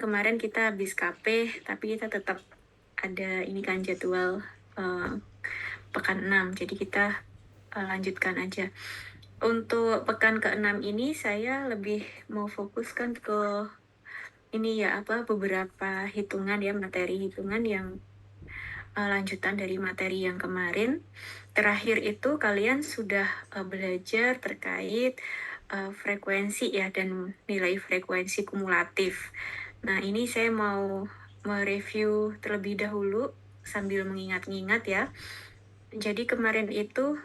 kemarin kita habis KP, tapi kita tetap ada ini kan jadwal pekan 6, jadi kita lanjutkan aja. Untuk pekan ke-6 ini saya lebih mau fokuskan ke ini ya, beberapa hitungan ya, materi hitungan yang lanjutan dari materi yang kemarin. Terakhir itu kalian sudah belajar terkait frekuensi ya, dan nilai frekuensi kumulatif. Nah, ini saya mau mereview terlebih dahulu sambil mengingat-ingat ya. Jadi kemarin itu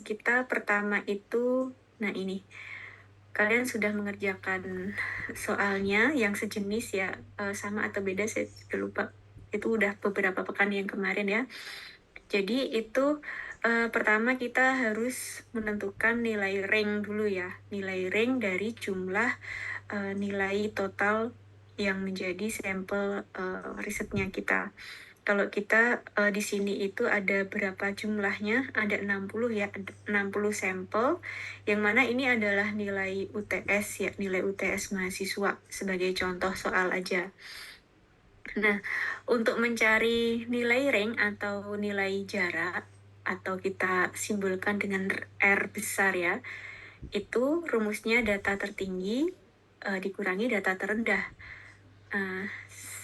kita pertama itu, nah ini, kalian sudah mengerjakan soalnya yang sejenis ya, sama atau beda saya juga lupa. Itu udah beberapa pekan yang kemarin ya. Jadi itu pertama kita harus menentukan nilai rank dulu ya. Nilai rank dari jumlah nilai total yang menjadi sampel risetnya kita. Kalau kita di sini itu ada berapa jumlahnya? Ada 60 ya, 60 sampel, yang mana ini adalah nilai UTS ya, nilai UTS mahasiswa sebagai contoh soal aja. Nah, untuk mencari nilai rank atau nilai jarak, atau kita simbolkan dengan R besar ya, itu rumusnya data tertinggi dikurangi data terendah.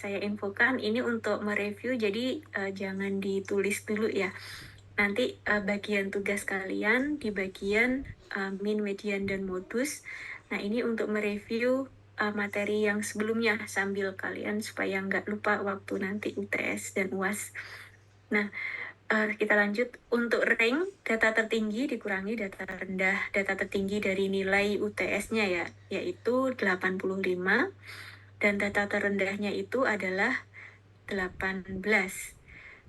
Saya infokan ini untuk mereview, jadi jangan ditulis dulu ya. Nanti bagian tugas kalian di bagian min, median, dan modus. Nah, ini untuk mereview materi yang sebelumnya sambil kalian supaya nggak lupa waktu nanti UTS dan UAS. Nah, kita lanjut. Untuk rank, data tertinggi dikurangi data rendah. Data tertinggi dari nilai UTS-nya ya, yaitu 85. Dan data terendahnya itu adalah 18.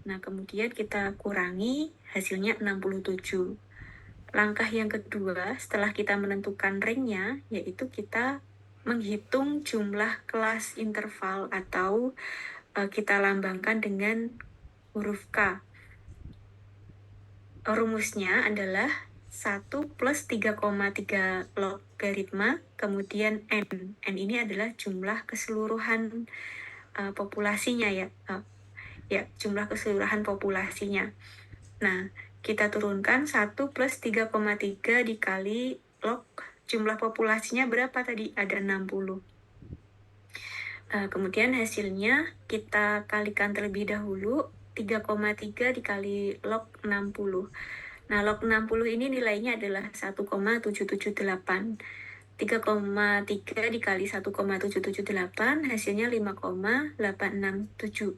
Nah, kemudian kita kurangi, hasilnya 67. Langkah yang kedua, setelah kita menentukan rank-nya, yaitu kita menghitung jumlah kelas interval atau kita lambangkan dengan huruf K. Rumusnya adalah 1 plus 3,3 logaritma, kemudian N. N ini adalah jumlah keseluruhan populasinya ya. Jumlah keseluruhan populasinya. Nah, kita turunkan 1 plus 3,3 dikali log jumlah populasinya berapa tadi? Ada 60. Kemudian hasilnya kita kalikan terlebih dahulu, 3,3 dikali log 60. Nah, log 60 ini nilainya adalah 1,778. 3,3 dikali 1,778, hasilnya 5,867.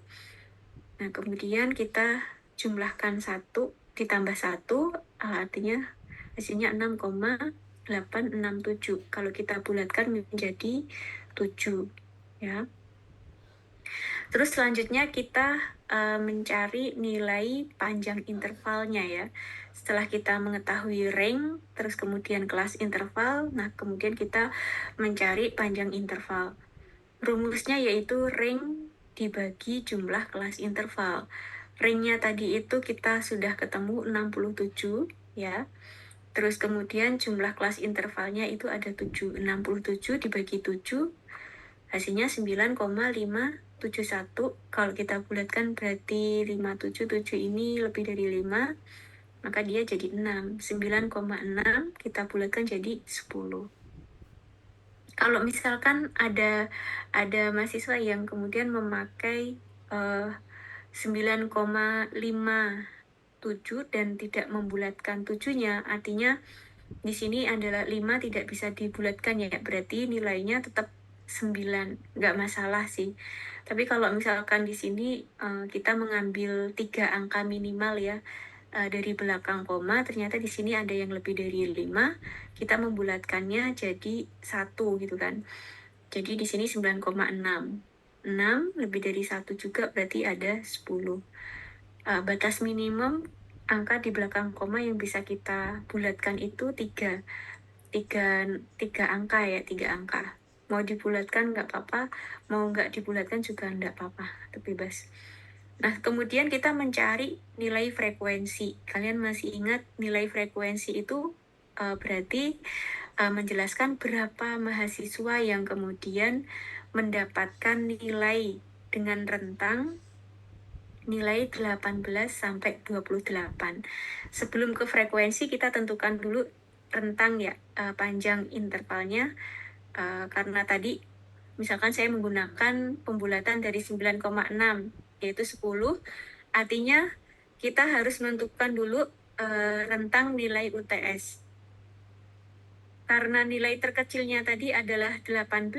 Nah, kemudian kita jumlahkan 1 ditambah 1, artinya hasilnya 6,867. Kalau kita bulatkan menjadi 7. Ya. Terus selanjutnya kita mencari nilai panjang intervalnya ya. Setelah kita mengetahui rank, terus kemudian kelas interval, nah kemudian kita mencari panjang interval. Rumusnya yaitu rank dibagi jumlah kelas interval. Ranknya tadi itu kita sudah ketemu 67 ya. Terus kemudian jumlah kelas intervalnya itu ada 7. 67 dibagi 7, hasilnya 9,571. Kalau kita bulatkan berarti 577 ini lebih dari 5, maka dia jadi 6. 9,6 kita bulatkan jadi 10. Kalau misalkan ada mahasiswa yang kemudian memakai 9,57 dan tidak membulatkan 7-nya, artinya di sini adalah 5 tidak bisa dibulatkan ya, berarti nilainya tetap 9, nggak masalah sih. Tapi kalau misalkan di sini kita mengambil 3 angka minimal ya, dari belakang koma, ternyata di sini ada yang lebih dari 5, kita membulatkannya jadi 1 gitu kan. Jadi di sini 9,6. 6 lebih dari 1 juga berarti ada 10. Batas minimum angka di belakang koma yang bisa kita bulatkan itu 3 angka ya, 3 angka. Mau dibulatkan nggak apa-apa, mau nggak dibulatkan juga nggak apa-apa, itu bebas. Nah, kemudian kita mencari nilai frekuensi. Kalian masih ingat nilai frekuensi itu berarti menjelaskan berapa mahasiswa yang kemudian mendapatkan nilai dengan rentang nilai 18 sampai 28. Sebelum ke frekuensi, kita tentukan dulu rentang ya, panjang intervalnya, karena tadi misalkan saya menggunakan pembulatan dari 9,6 yaitu 10, artinya kita harus menentukan dulu rentang nilai UTS. Karena nilai terkecilnya tadi adalah 18,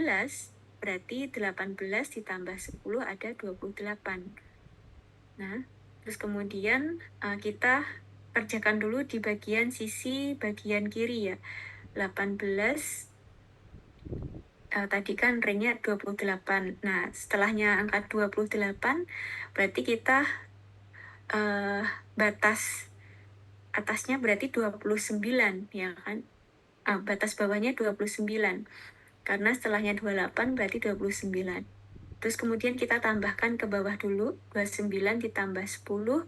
berarti 18 ditambah 10 ada 28. Nah, terus kemudian kita kerjakan dulu di bagian sisi bagian kiri ya. 18 tadi kan ringnya 28. Nah, setelahnya angka 28 berarti kita batas atasnya berarti 29 ya kan. Batas bawahnya 29. Karena setelahnya 28 berarti 29. Terus kemudian kita tambahkan ke bawah dulu, 29 ditambah 10,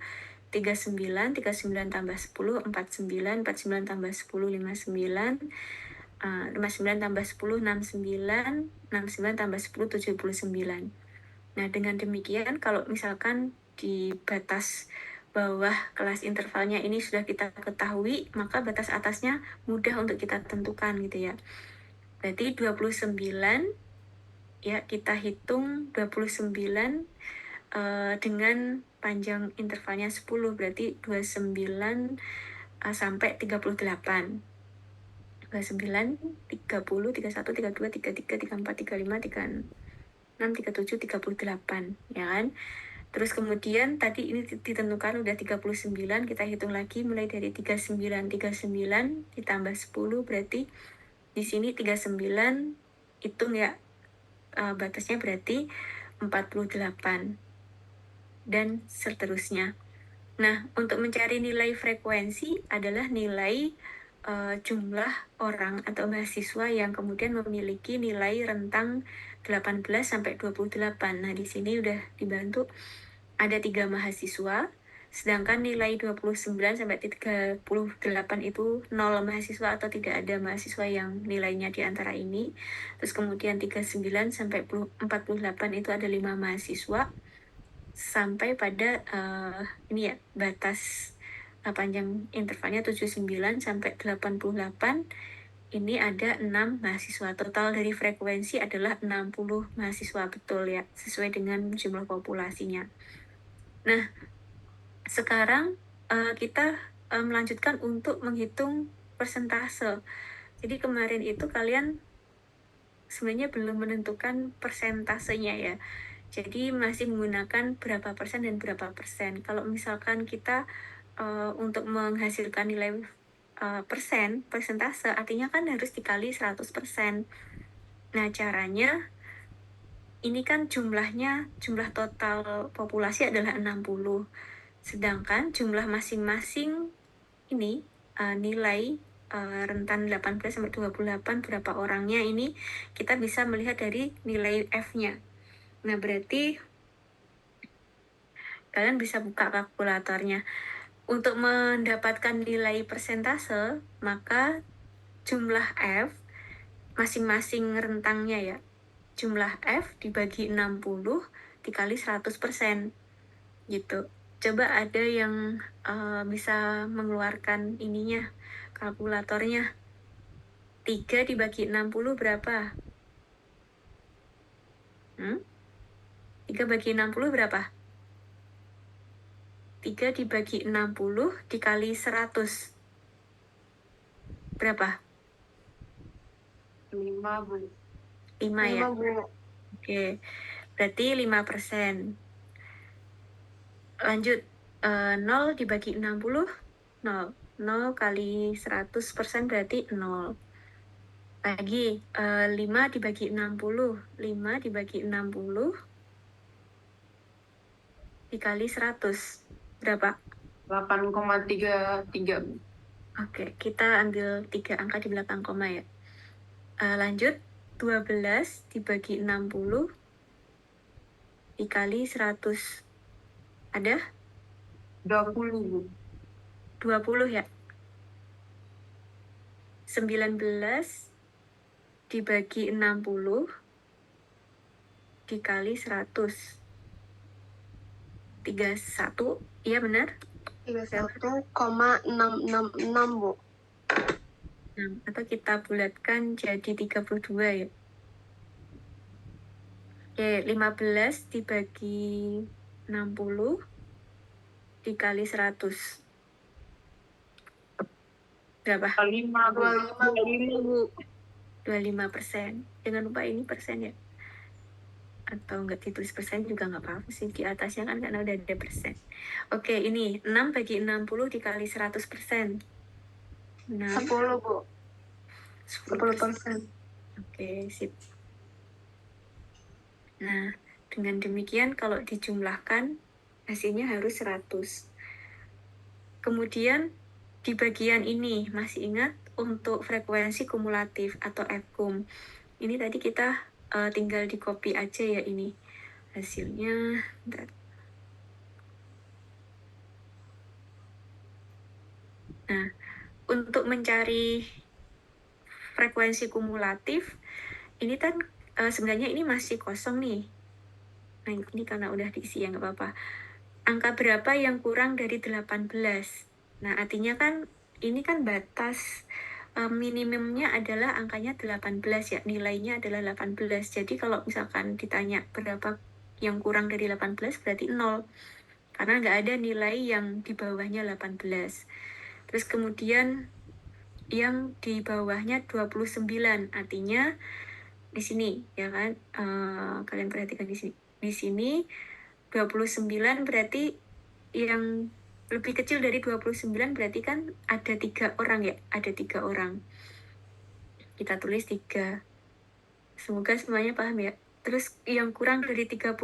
39, 39 tambah 10, 49, 49 tambah 10, 59, 59 tambah 10, 69, 69 tambah 10, 79. Nah, dengan demikian kalau misalkan di batas bawah kelas intervalnya ini sudah kita ketahui, maka batas atasnya mudah untuk kita tentukan gitu ya. Berarti 29 ya, kita hitung 29 dengan panjang intervalnya 10, berarti 29 sampai 38. 29, 30, 31, 32, 33, 34, 35, 36, 37, 38, ya kan? Terus kemudian tadi ini ditentukan udah 39, kita hitung lagi mulai dari 39, 39 ditambah 10, berarti di sini 39, hitung ya, batasnya berarti 48 dan seterusnya. Nah, untuk mencari nilai frekuensi adalah nilai jumlah orang atau mahasiswa yang kemudian memiliki nilai rentang 18 sampai 28. Nah, di sini udah dibantu ada 3 mahasiswa, sedangkan nilai 29 sampai 38 itu 0 mahasiswa atau tidak ada mahasiswa yang nilainya di antara ini. Terus kemudian 39 sampai 48 itu ada 5 mahasiswa, sampai pada ini ya, batas panjang intervalnya 79 sampai 88, ini ada 6 mahasiswa. Total dari frekuensi adalah 60 mahasiswa, betul ya, sesuai dengan jumlah populasinya. Nah, sekarang kita melanjutkan untuk menghitung persentase. Jadi kemarin itu kalian sebenarnya belum menentukan persentasenya ya. Jadi masih menggunakan berapa persen dan berapa persen. Kalau misalkan kita untuk menghasilkan nilai persentase, artinya kan harus dikali 100%. Nah, caranya ini kan jumlah total populasi adalah 60. Sedangkan jumlah masing-masing ini nilai rentan 18 sampai 28 berapa orangnya ini kita bisa melihat dari nilai F-nya. Nah, berarti kalian bisa buka kalkulatornya. Untuk mendapatkan nilai persentase, maka jumlah F masing-masing rentangnya ya. Jumlah F dibagi 60 dikali 100% gitu. Coba ada yang bisa mengeluarkan ininya, kalkulatornya. 3 dibagi 60 berapa? 3 bagi 60 berapa? 3 dibagi 60 dikali 100. Berapa? 5, Bu. 5 ya? Oke, berarti 5%. Lanjut, 0 dibagi 60, 0. 0 kali 100% berarti 0. Lagi, 5 dibagi 60. 5 dibagi 60 dikali 100. Berapa? 8,33. Oke, kita ambil 3 angka di belakang koma ya. Lanjut, 12 dibagi 60 dikali 100. Ada? 20, Bu. 20 ya? 19 dibagi 60 dikali 100. 31, iya benar? 31,666, Bu. Atau kita bulatkan jadi 32 ya. Oke, 15 dibagi 60 dikali 100. Berapa? 25%. Jangan lupa ini persen ya. Atau nggak ditulis persen juga nggak apa-apa sih. Di atasnya kan karena udah ada persen. Oke, ini 6 bagi 60 dikali 100%. 10, Bu. 10%. Oke, sip. Nah, dengan demikian kalau dijumlahkan hasilnya harus 100. Kemudian di bagian ini masih ingat untuk frekuensi kumulatif atau FKUM. Ini tadi kita tinggal di copy aja ya ini hasilnya. Bentar. Nah, untuk mencari frekuensi kumulatif, ini kan sebenarnya ini masih kosong nih. Nah, ini karena udah diisi ya nggak apa-apa. Angka berapa yang kurang dari 18? Nah, artinya kan ini kan batas minimumnya adalah angkanya 18 ya, nilainya adalah 18. Jadi kalau misalkan ditanya berapa yang kurang dari 18 berarti 0. Karena nggak ada nilai yang di bawahnya 18. Terus kemudian yang di bawahnya 29, artinya di sini ya kan, kalian perhatikan di sini. Di sini 29 berarti yang lebih kecil dari 29 berarti kan ada 3 orang ya, ada 3 orang. Kita tulis 3. Semoga semuanya paham ya. Terus yang kurang dari 39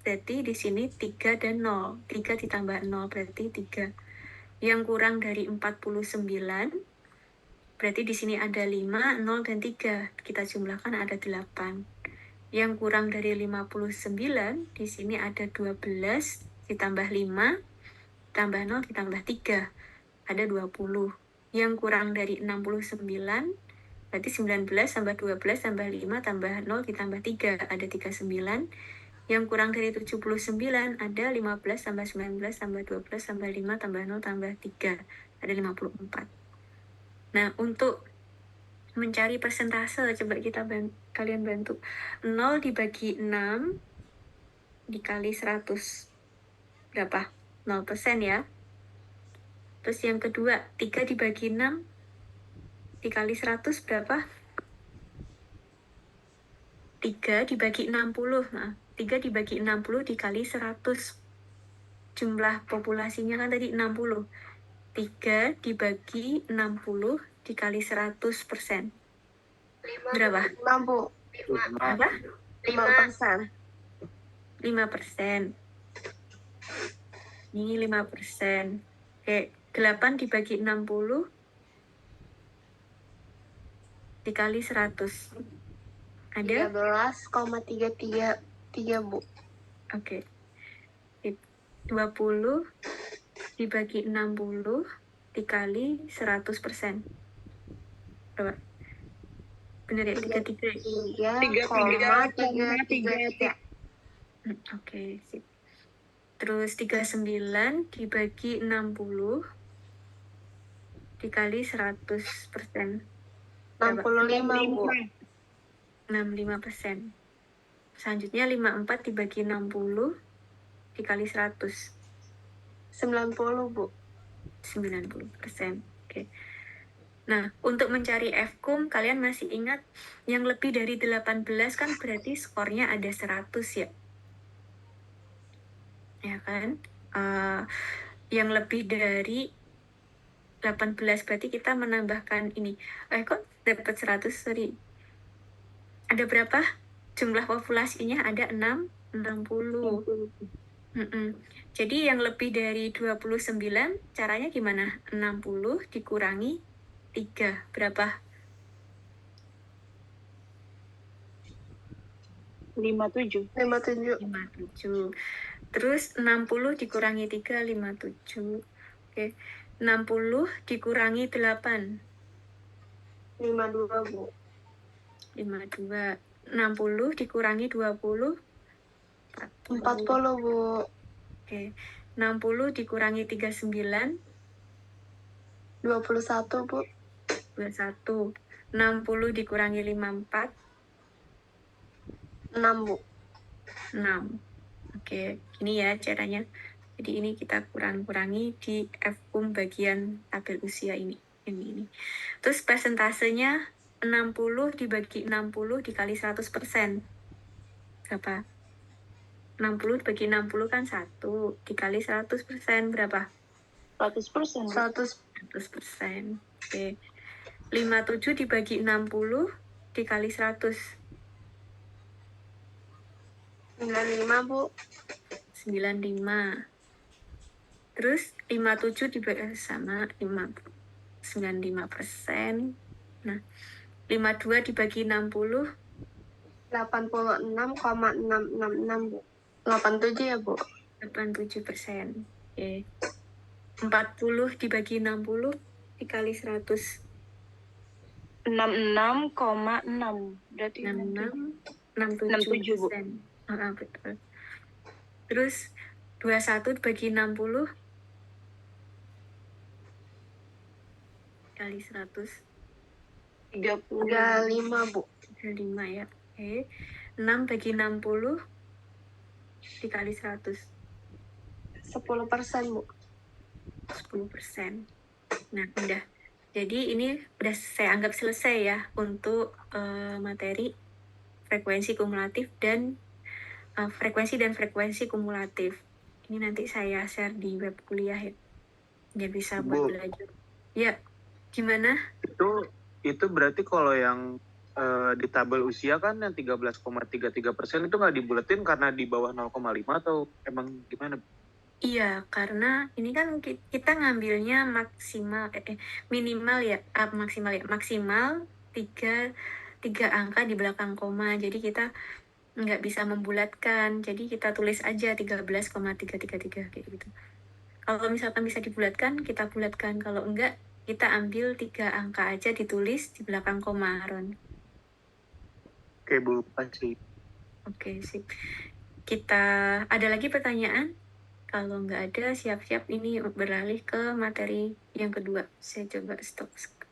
berarti di sini 3 dan 0. 3 ditambah 0 berarti 3. Yang kurang dari 49 berarti di sini ada 5, 0 dan 3. Kita jumlahkan ada 8. Yang kurang dari 59 di sini ada 12 ditambah 5 tambah 0 ditambah 3 ada 20. Yang kurang dari 69 berarti 19 tambah 12 tambah 5 tambah 0 ditambah 3 ada 39. Yang kurang dari 79 ada 15 tambah 19 tambah 12 tambah 5 tambah 0 tambah 3 ada 54. Nah, untuk mencari persentase coba kalian bantu. 0 dibagi 6 dikali 100 berapa? 0% ya. Terus yang kedua, 3 dibagi 6 dikali 100 berapa? 3 dibagi 60. Nah, 3 dibagi 60 dikali 100. Jumlah populasinya kan tadi 60. 3 dibagi 60 dikali 100%. Berapa? 5, Bu. Apa? 5%. 5%. Ini 5%. Oke, 8 dibagi 60 dikali 100. Ada? 13,333, Bu. Oke. 20 dibagi 60 dikali 100%. Berapa? Benar ya? 3,333. Oke, sip. Terus 39 dibagi 60 dikali 100%. 65, Bu. 65%. Selanjutnya 54 dibagi 60 dikali 100. 90, Bu. 90%. Oke. Nah, untuk mencari FKUM, kalian masih ingat yang lebih dari 18 kan berarti skornya ada 100 ya? Ya kan? Yang lebih dari 18 berarti kita menambahkan ini. Kok dapat 100? Sorry. Ada berapa? Jumlah populasinya ada 60. Jadi yang lebih dari 29 caranya gimana? 60 dikurangi 3. Berapa? 57. Terus 60 dikurangi 3, 57. Oke. 60 dikurangi 8. 52, Bu. 52. 60 dikurangi 20. 40, Bu. Oke. 60 dikurangi 39. 21, Bu. 21. 60 dikurangi 54. 6, Bu. 6. Oke, ini ya caranya. Jadi ini kita kurang-kurangi di F bagian tabel usia ini. Ini. Terus persentasenya 60 dibagi 60 dikali 100%. Berapa? 60 bagi 60 kan 1. Dikali 100% berapa? 100%, Bu. 100%. Oke. 57 dibagi 60 dikali 100. 95, Bu. 95. Terus 57 dibagi sama 95%. Nah, 52 dibagi 60. 86,666, Bu. 87 ya, Bu. 87%. Oke. 40 dibagi 60 dikali 100. 66,6. Berarti 67 Bu. betul. Terus 21 dibagi 60 kali 100. 35, Bu. 35 ya. Oke. 6 bagi 60 dikali 100. 10%, Bu. 10%. Nah, udah. Jadi ini udah saya anggap selesai ya untuk materi frekuensi kumulatif dan frekuensi kumulatif. Ini nanti saya share di web kuliah ya. Biar bisa buat Bu, belajar. Ya, gimana? itu berarti kalau yang di tabel usia kan yang 13,33% itu nggak dibuletin karena di bawah 0,5 atau emang gimana? Iya, karena ini kan kita ngambilnya minimal ya, maksimal 3 angka di belakang koma. Jadi kita nggak bisa membulatkan, jadi kita tulis aja 13,333 kayak gitu. Kalau misalkan bisa dibulatkan, kita bulatkan. Kalau enggak, kita ambil 3 angka aja ditulis di belakang koma, Ron. Oke, Bu, pasti. Oke, sip. Kita ada lagi pertanyaan? Kalau nggak ada, siap-siap ini beralih ke materi yang kedua. Saya coba stop. Sebentar.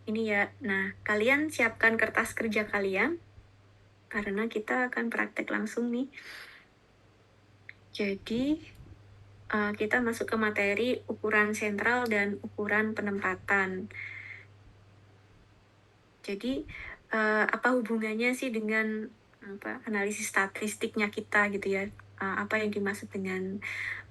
Ini ya. Nah, kalian siapkan kertas kerja kalian karena kita akan praktek langsung nih. Jadi, kita masuk ke materi ukuran sentral dan ukuran penempatan. Jadi, apa hubungannya sih dengan analisis statistiknya kita gitu ya? Apa yang dimaksud dengan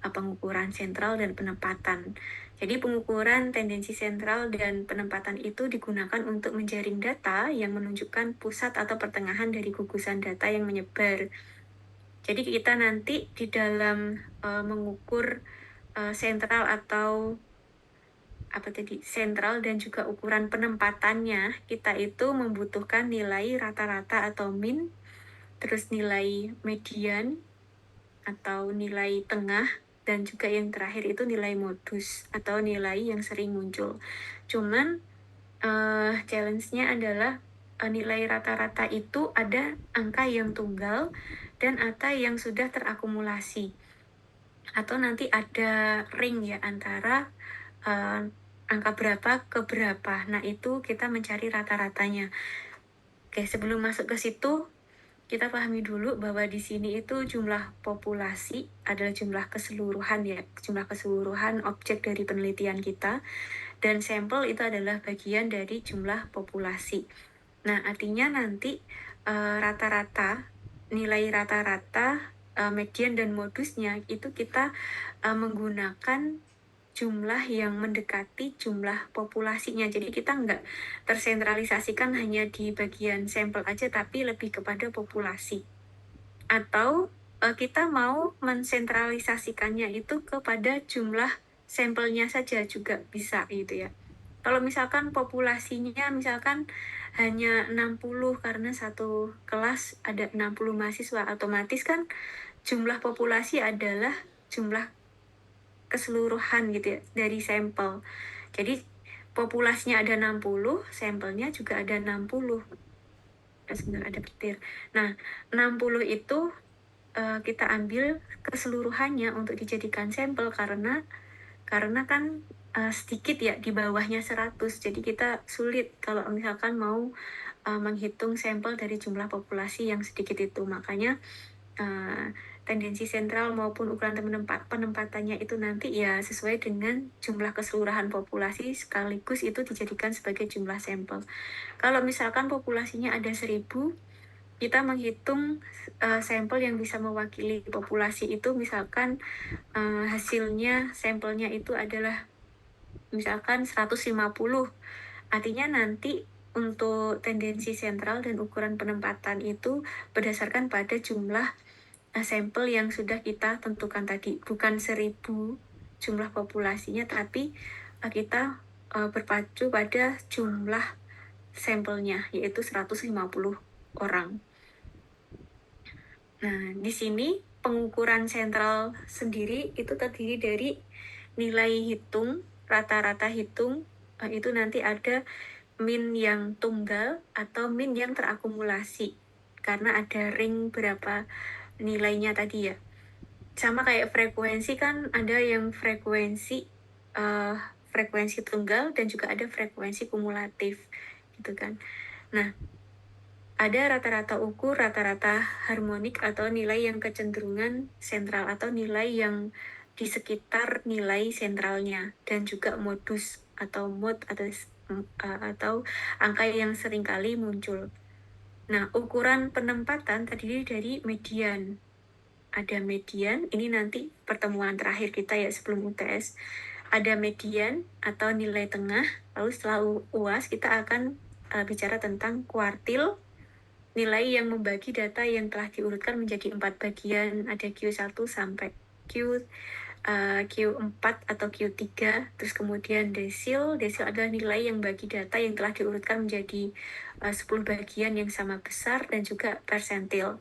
pengukuran sentral dan penempatan? Jadi pengukuran tendensi sentral dan penempatan itu digunakan untuk menjaring data yang menunjukkan pusat atau pertengahan dari gugusan data yang menyebar. Jadi kita nanti di dalam mengukur sentral atau sentral dan juga ukuran penempatannya, kita itu membutuhkan nilai rata-rata atau min, terus nilai median atau nilai tengah, dan juga yang terakhir itu nilai modus atau nilai yang sering muncul. Cuman challenge-nya adalah nilai rata-rata itu ada angka yang tunggal dan angka yang sudah terakumulasi. Atau nanti ada ring ya antara angka berapa ke berapa. Nah, itu kita mencari rata-ratanya. Oke, sebelum masuk ke situ, kita pahami dulu bahwa di sini itu jumlah populasi adalah jumlah keseluruhan ya, jumlah keseluruhan objek dari penelitian kita, dan sampel itu adalah bagian dari jumlah populasi. Nah, artinya nanti rata-rata, nilai rata-rata, median dan modusnya itu kita menggunakan jumlah yang mendekati jumlah populasinya. Jadi kita nggak tersentralisasikan hanya di bagian sampel aja, tapi lebih kepada populasi. Atau kita mau mensentralisasikannya itu kepada jumlah sampelnya saja juga bisa gitu ya. Kalau misalkan populasinya misalkan hanya 60 karena satu kelas ada 60 mahasiswa, otomatis kan jumlah populasi adalah jumlah keseluruhan gitu ya, dari sampel. Jadi populasinya ada 60, sampelnya juga ada 60. Sebentar, ada petir. Nah, 60 itu kita ambil keseluruhannya untuk dijadikan sampel karena kan sedikit ya di bawahnya 100. Jadi kita sulit kalau misalkan mau menghitung sampel dari jumlah populasi yang sedikit itu. Makanya tendensi sentral maupun ukuran penempatannya itu nanti ya sesuai dengan jumlah keseluruhan populasi sekaligus itu dijadikan sebagai jumlah sampel. Kalau misalkan populasinya ada 1000, kita menghitung sampel yang bisa mewakili populasi itu, misalkan hasilnya sampelnya itu adalah misalkan 150. Artinya nanti untuk tendensi sentral dan ukuran penempatan itu berdasarkan pada jumlah sampel yang sudah kita tentukan tadi. Bukan 1000 jumlah populasinya, tapi kita berpacu pada jumlah sampelnya, yaitu 150 orang. Nah, di sini pengukuran sentral sendiri itu terdiri dari nilai hitung, rata-rata hitung, itu nanti ada min yang tunggal atau min yang terakumulasi. Karena ada ring berapa nilainya tadi ya. Sama kayak frekuensi kan ada yang frekuensi tunggal dan juga ada frekuensi kumulatif gitu kan. Nah, ada rata-rata ukur, rata-rata harmonik atau nilai yang kecenderungan sentral atau nilai yang di sekitar nilai sentralnya, dan juga modus atau mode atau angka yang seringkali muncul. Nah, ukuran penempatan terdiri dari median. Ada median, ini nanti pertemuan terakhir kita ya sebelum UTS. Ada median atau nilai tengah, lalu setelah UAS kita akan bicara tentang kuartil, nilai yang membagi data yang telah diurutkan menjadi 4 bagian, ada Q1 sampai Q4 atau Q3, terus kemudian desil adalah nilai yang bagi data yang telah diurutkan menjadi 10 bagian yang sama besar, dan juga persentil.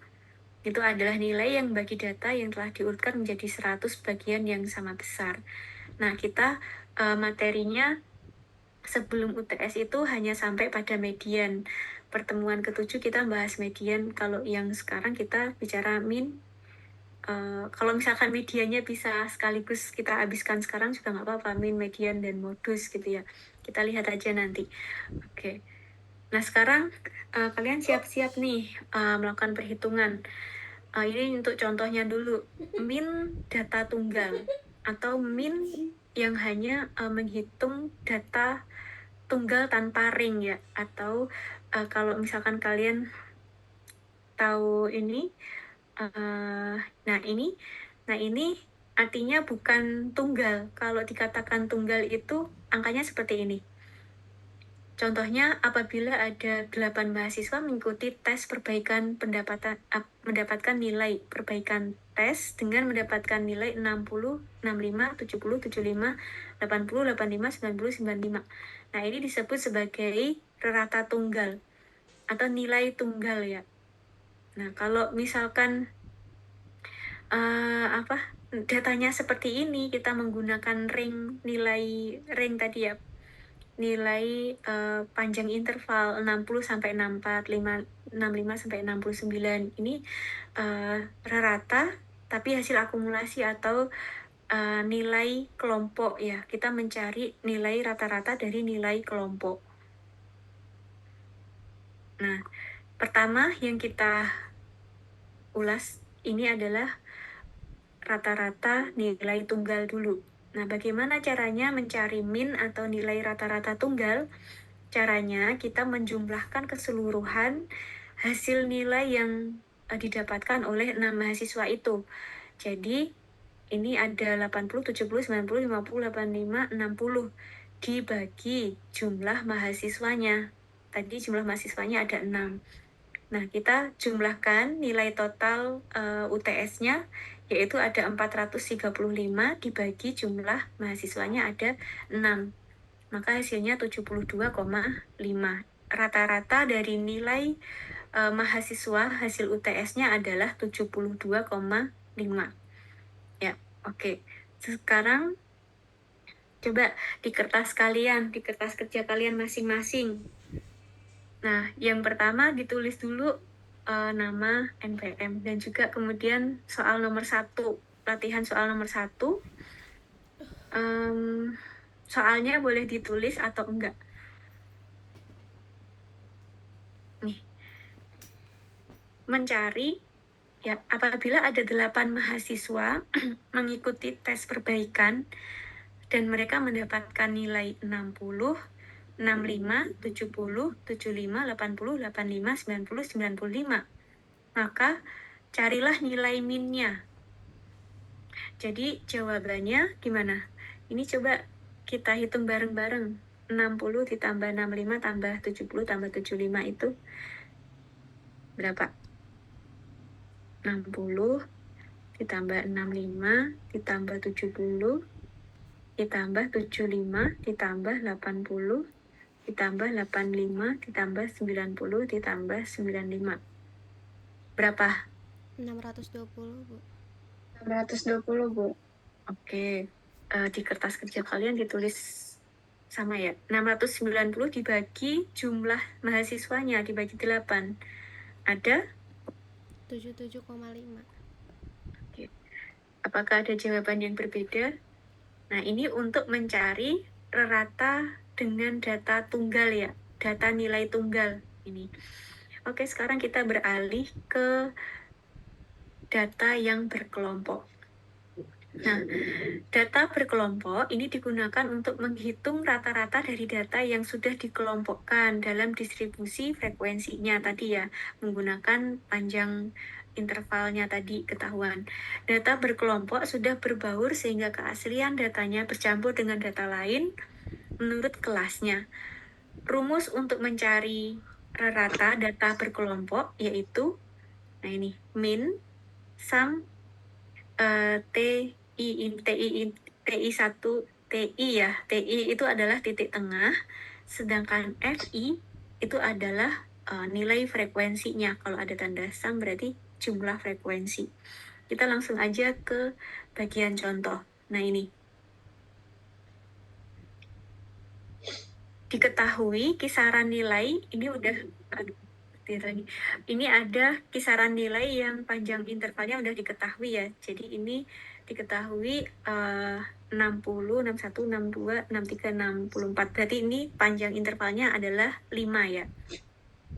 Itu adalah nilai yang bagi data yang telah diurutkan menjadi 100 bagian yang sama besar. Nah, kita materinya sebelum UTS itu hanya sampai pada median. Pertemuan ke-7 kita bahas median. Kalau yang sekarang kita bicara min. Kalau misalkan mediannya bisa sekaligus kita habiskan sekarang juga nggak apa-apa, min, median, dan modus gitu ya. Kita lihat aja nanti. Oke. Nah, sekarang kalian siap-siap nih melakukan perhitungan. Ini untuk contohnya dulu. Min data tunggal atau min yang hanya menghitung data tunggal tanpa ring ya, atau kalau misalkan kalian tahu ini, nah ini artinya bukan tunggal. Kalau dikatakan tunggal itu angkanya seperti ini. Contohnya, apabila ada 8 mahasiswa mengikuti tes perbaikan mendapatkan nilai perbaikan tes dengan mendapatkan nilai 60, 65, 70, 75, 80, 85, 90, 95. Nah, ini disebut sebagai rata tunggal atau nilai tunggal ya. Nah, kalau misalkan datanya seperti ini, kita menggunakan nilai ring tadi ya, nilai panjang interval 60 sampai 64, 65 sampai 69. Ini rata tapi hasil akumulasi atau nilai kelompok ya. Kita mencari nilai rata-rata dari nilai kelompok. Nah, pertama yang kita ulas ini adalah rata-rata nilai tunggal dulu. Nah, bagaimana caranya mencari min atau nilai rata-rata tunggal? Caranya kita menjumlahkan keseluruhan hasil nilai yang didapatkan oleh 6 mahasiswa itu. Jadi, ini ada 80, 70, 90, 50, 85, 60 dibagi jumlah mahasiswanya. Tadi jumlah mahasiswanya ada 6. Nah, kita jumlahkan nilai total UTS-nya, yaitu ada 435 dibagi jumlah mahasiswanya ada 6. Maka hasilnya 72,5. Rata-rata dari nilai mahasiswa hasil UTS-nya adalah 72,5. Ya, oke. Sekarang coba di kertas kalian, di kertas kerja kalian masing-masing. Nah, yang pertama ditulis dulu nama NPM dan juga kemudian soal nomor 1, latihan soal nomor 1. Soalnya boleh ditulis atau enggak. Nih, mencari ya apabila ada 8 mahasiswa mengikuti tes perbaikan dan mereka mendapatkan nilai 60, 65, 70, 75, 80, 85, 90, 95. Maka carilah nilai min-nya. Jadi jawabannya gimana? Ini coba kita hitung bareng-bareng. 60 ditambah 65 tambah 70 tambah 75 itu berapa? 60 ditambah 65 ditambah 70 ditambah 75 ditambah 80 ditambah 85 ditambah 90 ditambah 95. Berapa? 620, Bu. 620, Bu. Oke. Di kertas kerja kalian ditulis sama ya. 690 dibagi jumlah mahasiswanya dibagi 8. Ada? 77,5. Oke. Apakah ada jawaban yang berbeda? Nah, ini untuk mencari rata dengan data tunggal ya, data nilai tunggal ini. Oke, sekarang kita beralih ke data yang berkelompok. Nah, data berkelompok ini digunakan untuk menghitung rata-rata dari data yang sudah dikelompokkan dalam distribusi frekuensinya tadi ya, menggunakan panjang intervalnya tadi ketahuan. Data berkelompok sudah berbaur sehingga keaslian datanya bercampur dengan data lain menurut kelasnya. Rumus untuk mencari rata data berkelompok yaitu, nah ini, min, sum, TI1, TI ya, TI itu adalah titik tengah, sedangkan FI itu adalah nilai frekuensinya. Kalau ada tanda sum berarti jumlah frekuensi. Kita langsung aja ke bagian contoh. Nah ini. Diketahui kisaran nilai, ini udah, ini ada kisaran nilai yang panjang intervalnya udah diketahui ya. Jadi ini diketahui 60, 61, 62, 63, 64. Berarti ini panjang intervalnya adalah 5 ya.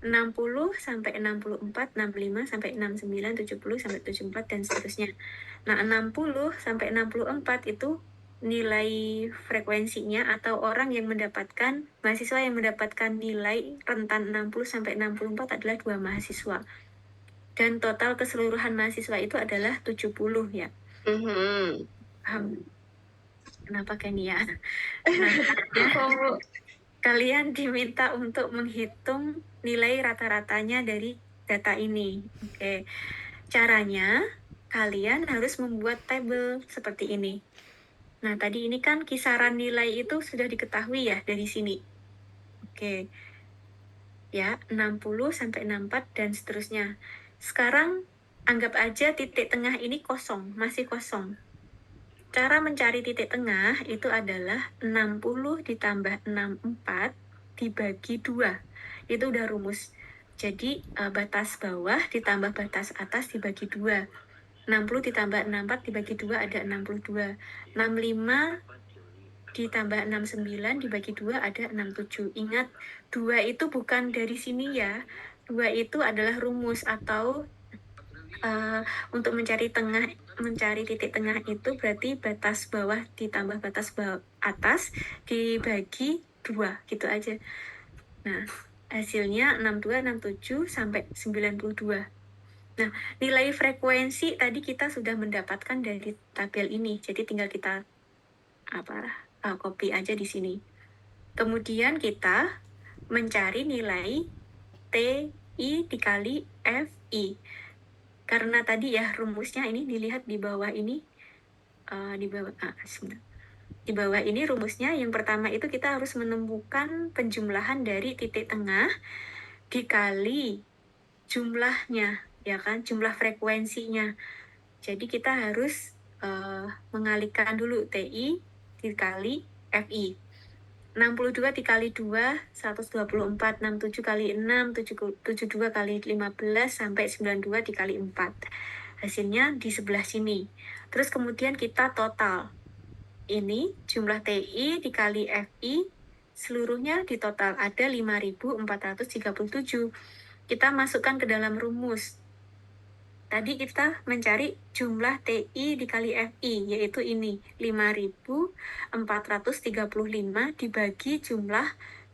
60 sampai 64, 65 sampai 69, 70 sampai 74 dan seterusnya. Nah, 60 sampai 64 itu nilai frekuensinya atau orang yang mendapatkan, mahasiswa yang mendapatkan nilai rentan 60 sampai 64 adalah 2 mahasiswa. Dan total keseluruhan mahasiswa itu adalah 70 ya. Kenapa kan ya? Nah, kalian diminta untuk menghitung nilai rata-ratanya dari data ini. Oke. Caranya, kalian harus membuat tabel seperti ini. Nah, tadi ini kan kisaran nilai itu sudah diketahui ya dari sini. Oke. Ya, 60 sampai 64 dan seterusnya. Sekarang anggap aja titik tengah ini kosong, masih kosong. Cara mencari titik tengah itu adalah 60 ditambah 64 dibagi 2. Itu udah rumus. Jadi batas bawah ditambah batas atas dibagi 2. 60 ditambah 64 dibagi 2 ada 62. 65 ditambah 69 dibagi 2 ada 67. Ingat, 2 itu bukan dari sini ya. 2 itu adalah rumus atau untuk mencari titik tengah itu berarti batas bawah ditambah batas atas dibagi 2, gitu aja. Nah, hasilnya 62, 67 sampai 92. Nah, nilai frekuensi tadi kita sudah mendapatkan dari tabel ini. Jadi tinggal kita copy aja di sini. Kemudian kita mencari nilai TI dikali FI. Karena tadi ya rumusnya ini dilihat di bawah ini, di bawah ini rumusnya yang pertama itu kita harus menemukan penjumlahan dari titik tengah dikali jumlahnya, ya kan, jumlah frekuensinya. Jadi kita harus mengalihkan dulu TI dikali FI. 62 dikali 2, 124. 67 kali 6, 72 kali 15, sampai 92 dikali 4. Hasilnya di sebelah sini. Terus kemudian kita total. Ini jumlah TI dikali FI, seluruhnya di total ada 5.437. Kita masukkan ke dalam rumus. Tadi kita mencari jumlah TI dikali FI, yaitu ini, 5.435 dibagi jumlah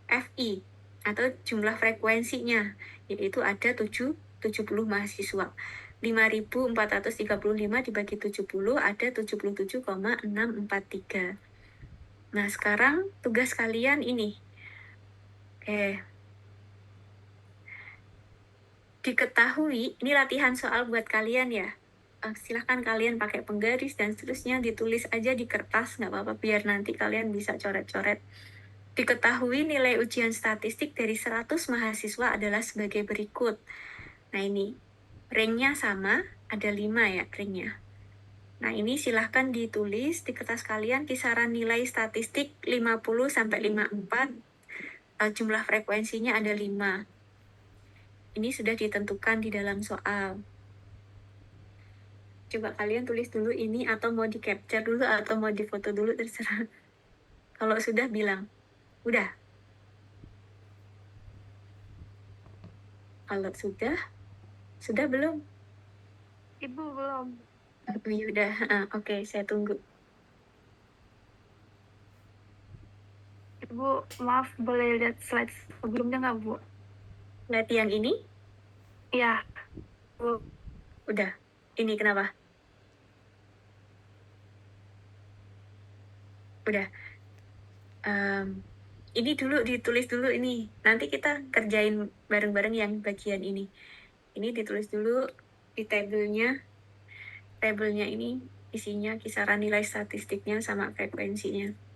FI, atau jumlah frekuensinya, yaitu ada 70 mahasiswa. 5.435 dibagi 70 ada 77,643. Nah, sekarang tugas kalian ini. Diketahui, ini latihan soal buat kalian ya. Silahkan kalian pakai penggaris dan seterusnya, ditulis aja di kertas, nggak apa-apa, biar nanti kalian bisa coret-coret. Diketahui nilai ujian statistik dari 100 mahasiswa adalah sebagai berikut. Nah ini, ringnya sama, ada 5 ya ringnya. Nah ini silahkan ditulis di kertas kalian kisaran nilai statistik 50 sampai 54, jumlah frekuensinya ada 5. Ini sudah ditentukan di dalam soal. Coba kalian tulis dulu ini, atau mau di capture dulu atau mau difoto dulu, terserah. Kalau sudah bilang, udah. Kalau sudah belum? Ibu belum. Ya udah, oke, saya tunggu. Ibu, maaf boleh lihat slide sebelumnya nggak, Bu? Lihat yang ini? Iya. Bu, Udah. Ini kenapa? Udah. Ini dulu ditulis dulu ini. Nanti kita kerjain bareng-bareng yang bagian ini. Ini ditulis dulu di tabelnya. Tabelnya ini isinya kisaran nilai statistiknya sama frekuensinya.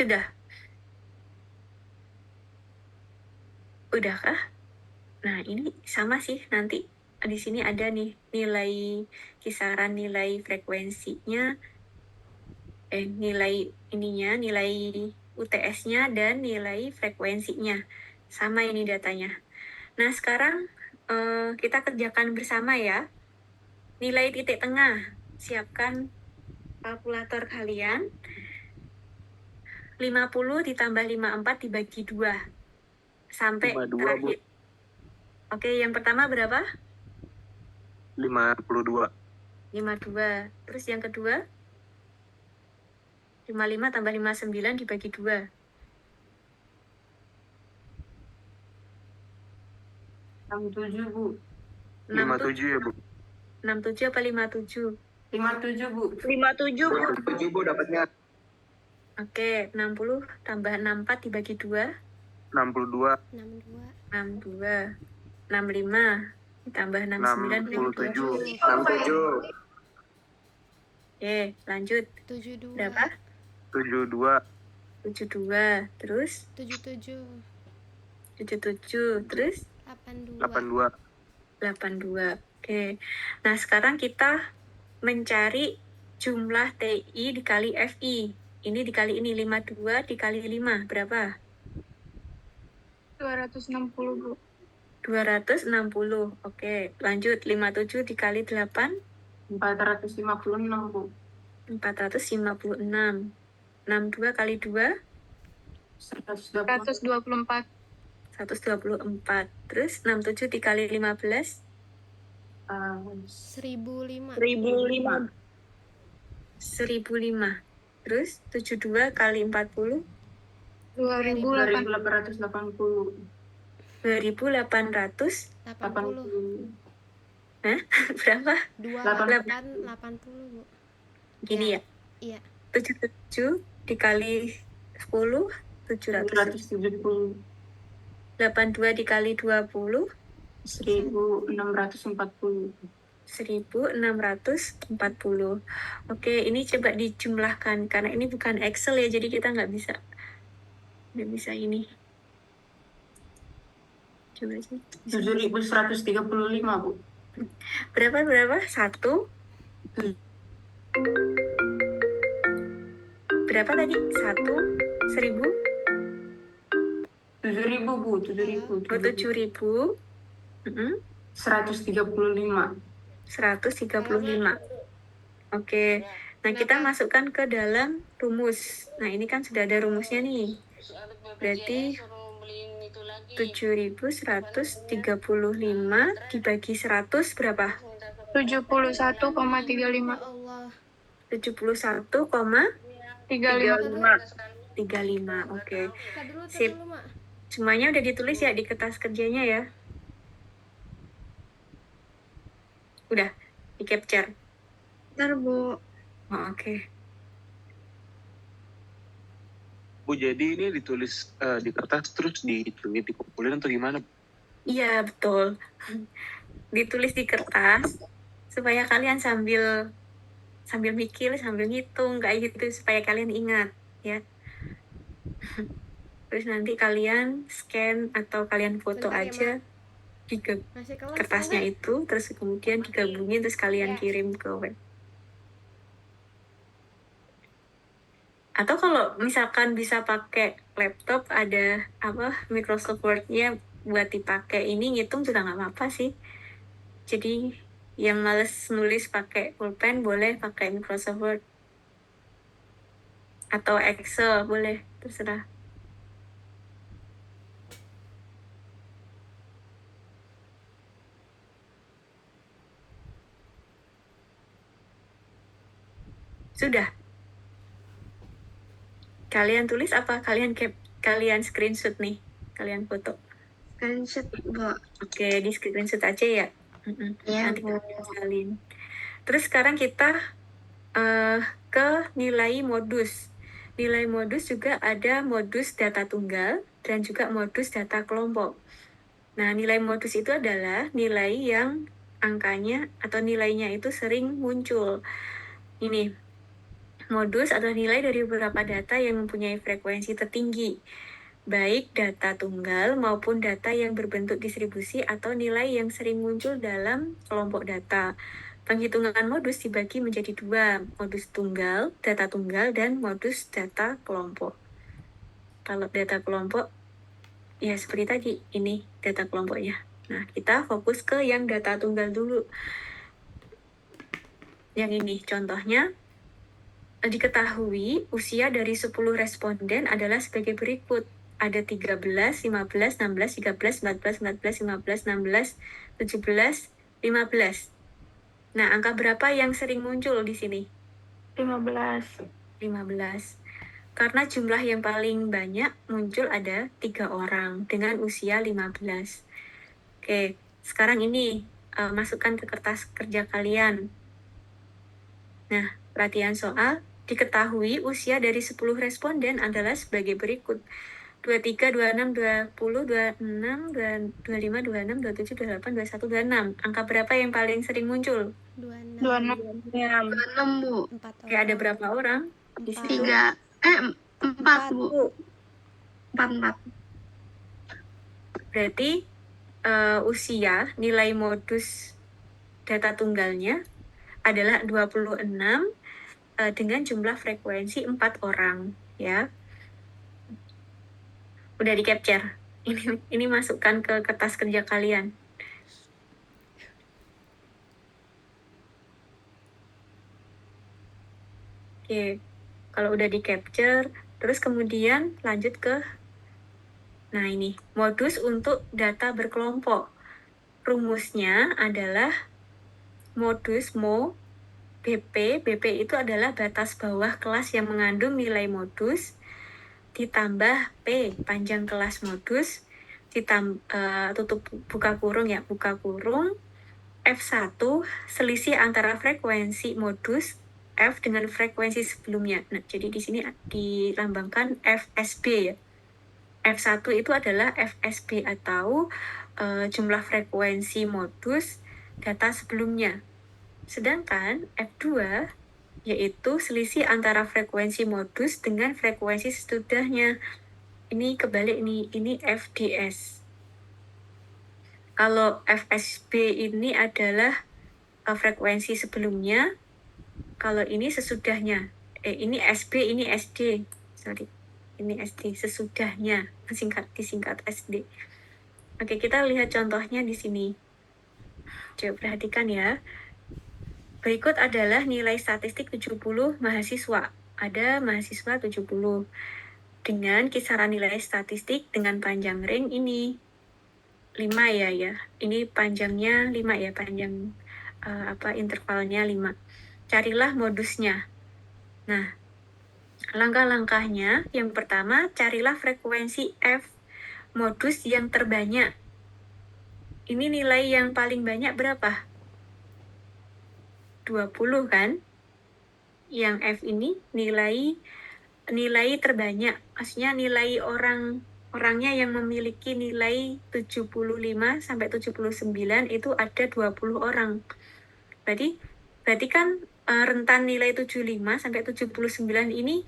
Udah. Udah kah? Nah, ini sama sih nanti. Di sini ada nih nilai kisaran nilai frekuensinya, nilai ininya, nilai UTS-nya dan nilai frekuensinya. Sama ini datanya. Nah, sekarang kita kerjakan bersama ya. Nilai titik tengah. Siapkan kalkulator kalian. 50 ditambah 54 dibagi 2. Sampai 52, terakhir. Oke, yang pertama berapa? 52. 52. Terus yang kedua? 55 tambah 59 dibagi 2. 67, Bu. 57 ya, Bu. 67 apa 57? 57, Bu. 57, Bu. 57, Bu, dapatnya. Oke, 60 tambah 64 dibagi 2. 62. 62. 62. 65 ditambah 69 dibagi 2. 67. 67. Oke, lanjut. 72. Berapa? 72. 72. Terus 77. 77. Terus 82. 82. 82. Oke. Nah, sekarang kita mencari jumlah TI dikali FI. Ini dikali ini, 52 dikali 5. Berapa? 260, Bu. 260. Oke, lanjut. 57 dikali 8. 456, Bu. 456. 62 kali 2. 124. 124. Terus 67 dikali 15. 1005. 1005. 1005. Terus 72 kali 40. 2880. 2880. 80. Berapa? 280, Bu. Gini ya? Iya. 77 dikali 10, 770. 82 dikali 20, 1640. 1640. Oke, ini coba dijumlahkan. Karena ini bukan Excel ya, jadi kita nggak bisa ini. Coba sih. 7135, Bu. Berapa? 1? Berapa tadi? 1? 1000? 7000, Bu. 7000. Oh, 7.000. 135. 135. Oke. Nah, kita masukkan ke dalam rumus. Nah, ini kan sudah ada rumusnya nih. Berarti 7.135 dibagi 100 berapa? 71,35. Ya Allah. 71,35. Oke. Sip. Mak. Semuanya udah ditulis ya di kertas kerjanya ya? Udah di capture. Bentar, Bu. Oh, oke. Bu, jadi ini ditulis di kertas terus dikumpulin atau gimana? Iya, betul. Ditulis di kertas supaya kalian sambil mikir, sambil ngitung kayak gitu supaya kalian ingat ya. Terus nanti kalian scan atau kalian foto Bentar ya, aja di Masih kelas kertasnya enggak? itu, terus kemudian digabungin terus kalian Ya. kirim ke web. Atau kalau misalkan bisa pakai laptop, ada Microsoft Word-nya buat dipakai ini ngitung juga nggak apa-apa sih. Jadi yang males nulis pakai pulpen boleh pakai Microsoft Word atau Excel boleh, terserah. Sudah. Kalian tulis apa? Kalian screenshot nih. Kalian foto. Screenshot, Bu. Oke, di screenshot aja ya. Iya, Nanti Bu. salin. Terus sekarang kita ke nilai modus. Nilai modus juga ada modus data tunggal dan juga modus data kelompok. Nah, nilai modus itu adalah nilai yang angkanya atau nilainya itu sering muncul. Ini, modus adalah nilai dari beberapa data yang mempunyai frekuensi tertinggi, baik data tunggal maupun data yang berbentuk distribusi atau nilai yang sering muncul dalam kelompok data. Penghitungan modus dibagi menjadi 2, modus tunggal, data tunggal, dan modus data kelompok. Kalau data kelompok, ya seperti tadi, ini data kelompoknya. Nah, kita fokus ke yang data tunggal dulu. Yang ini, contohnya, diketahui usia dari 10 responden adalah sebagai berikut. Ada 13, 15, 16, 13, 14, 14, 15, 16, 17, 15. Nah, angka berapa yang sering muncul di sini? 15. 15. Karena jumlah yang paling banyak muncul ada 3 orang dengan usia 15. Oke, sekarang ini masukkan ke kertas kerja kalian. Nah, perhatian soal. Diketahui usia dari 10 responden adalah sebagai berikut. 23, 26, 20, 26, 25, 26, 27, 28, 21, 26. Angka berapa yang paling sering muncul? 26. 26, Bu. 4 Oke, ada berapa orang di situ? 4, Bu. 4. Berarti usia, nilai modus data tunggalnya adalah 26 dengan jumlah frekuensi 4 orang, ya. Udah di capture. Ini masukkan ke kertas kerja kalian. Oke, kalau udah di capture, terus kemudian lanjut ke, nah ini, modus untuk data berkelompok. Rumusnya adalah modus MO BP itu adalah batas bawah kelas yang mengandung nilai modus, ditambah P, panjang kelas modus, tutup buka kurung ya, buka kurung, F1 selisih antara frekuensi modus F dengan frekuensi sebelumnya. Nah, jadi di sini dilambangkan FSB ya. F1 itu adalah FSB atau jumlah frekuensi modus data sebelumnya. Sedangkan F2 yaitu selisih antara frekuensi modus dengan frekuensi sesudahnya. Ini kebalik nih, ini FDS. Kalau FSB ini adalah frekuensi sebelumnya, kalau ini sesudahnya. Ini SB, ini SD. Sorry, ini SD, sesudahnya. Disingkat SD. Oke, kita lihat contohnya di sini. Coba perhatikan ya. Berikut adalah nilai statistik 70 mahasiswa. Ada mahasiswa 70. Dengan kisaran nilai statistik dengan panjang ring ini. 5 ya. Ini panjangnya 5 ya, panjang intervalnya 5. Carilah modusnya. Nah, langkah-langkahnya yang pertama, carilah frekuensi F modus yang terbanyak. Ini nilai yang paling banyak berapa? 20 kan? Yang F ini nilai terbanyak. Maksudnya nilai orangnya yang memiliki nilai 75 sampai 79 itu ada 20 orang. Berarti kan rentan nilai 75 sampai 79 ini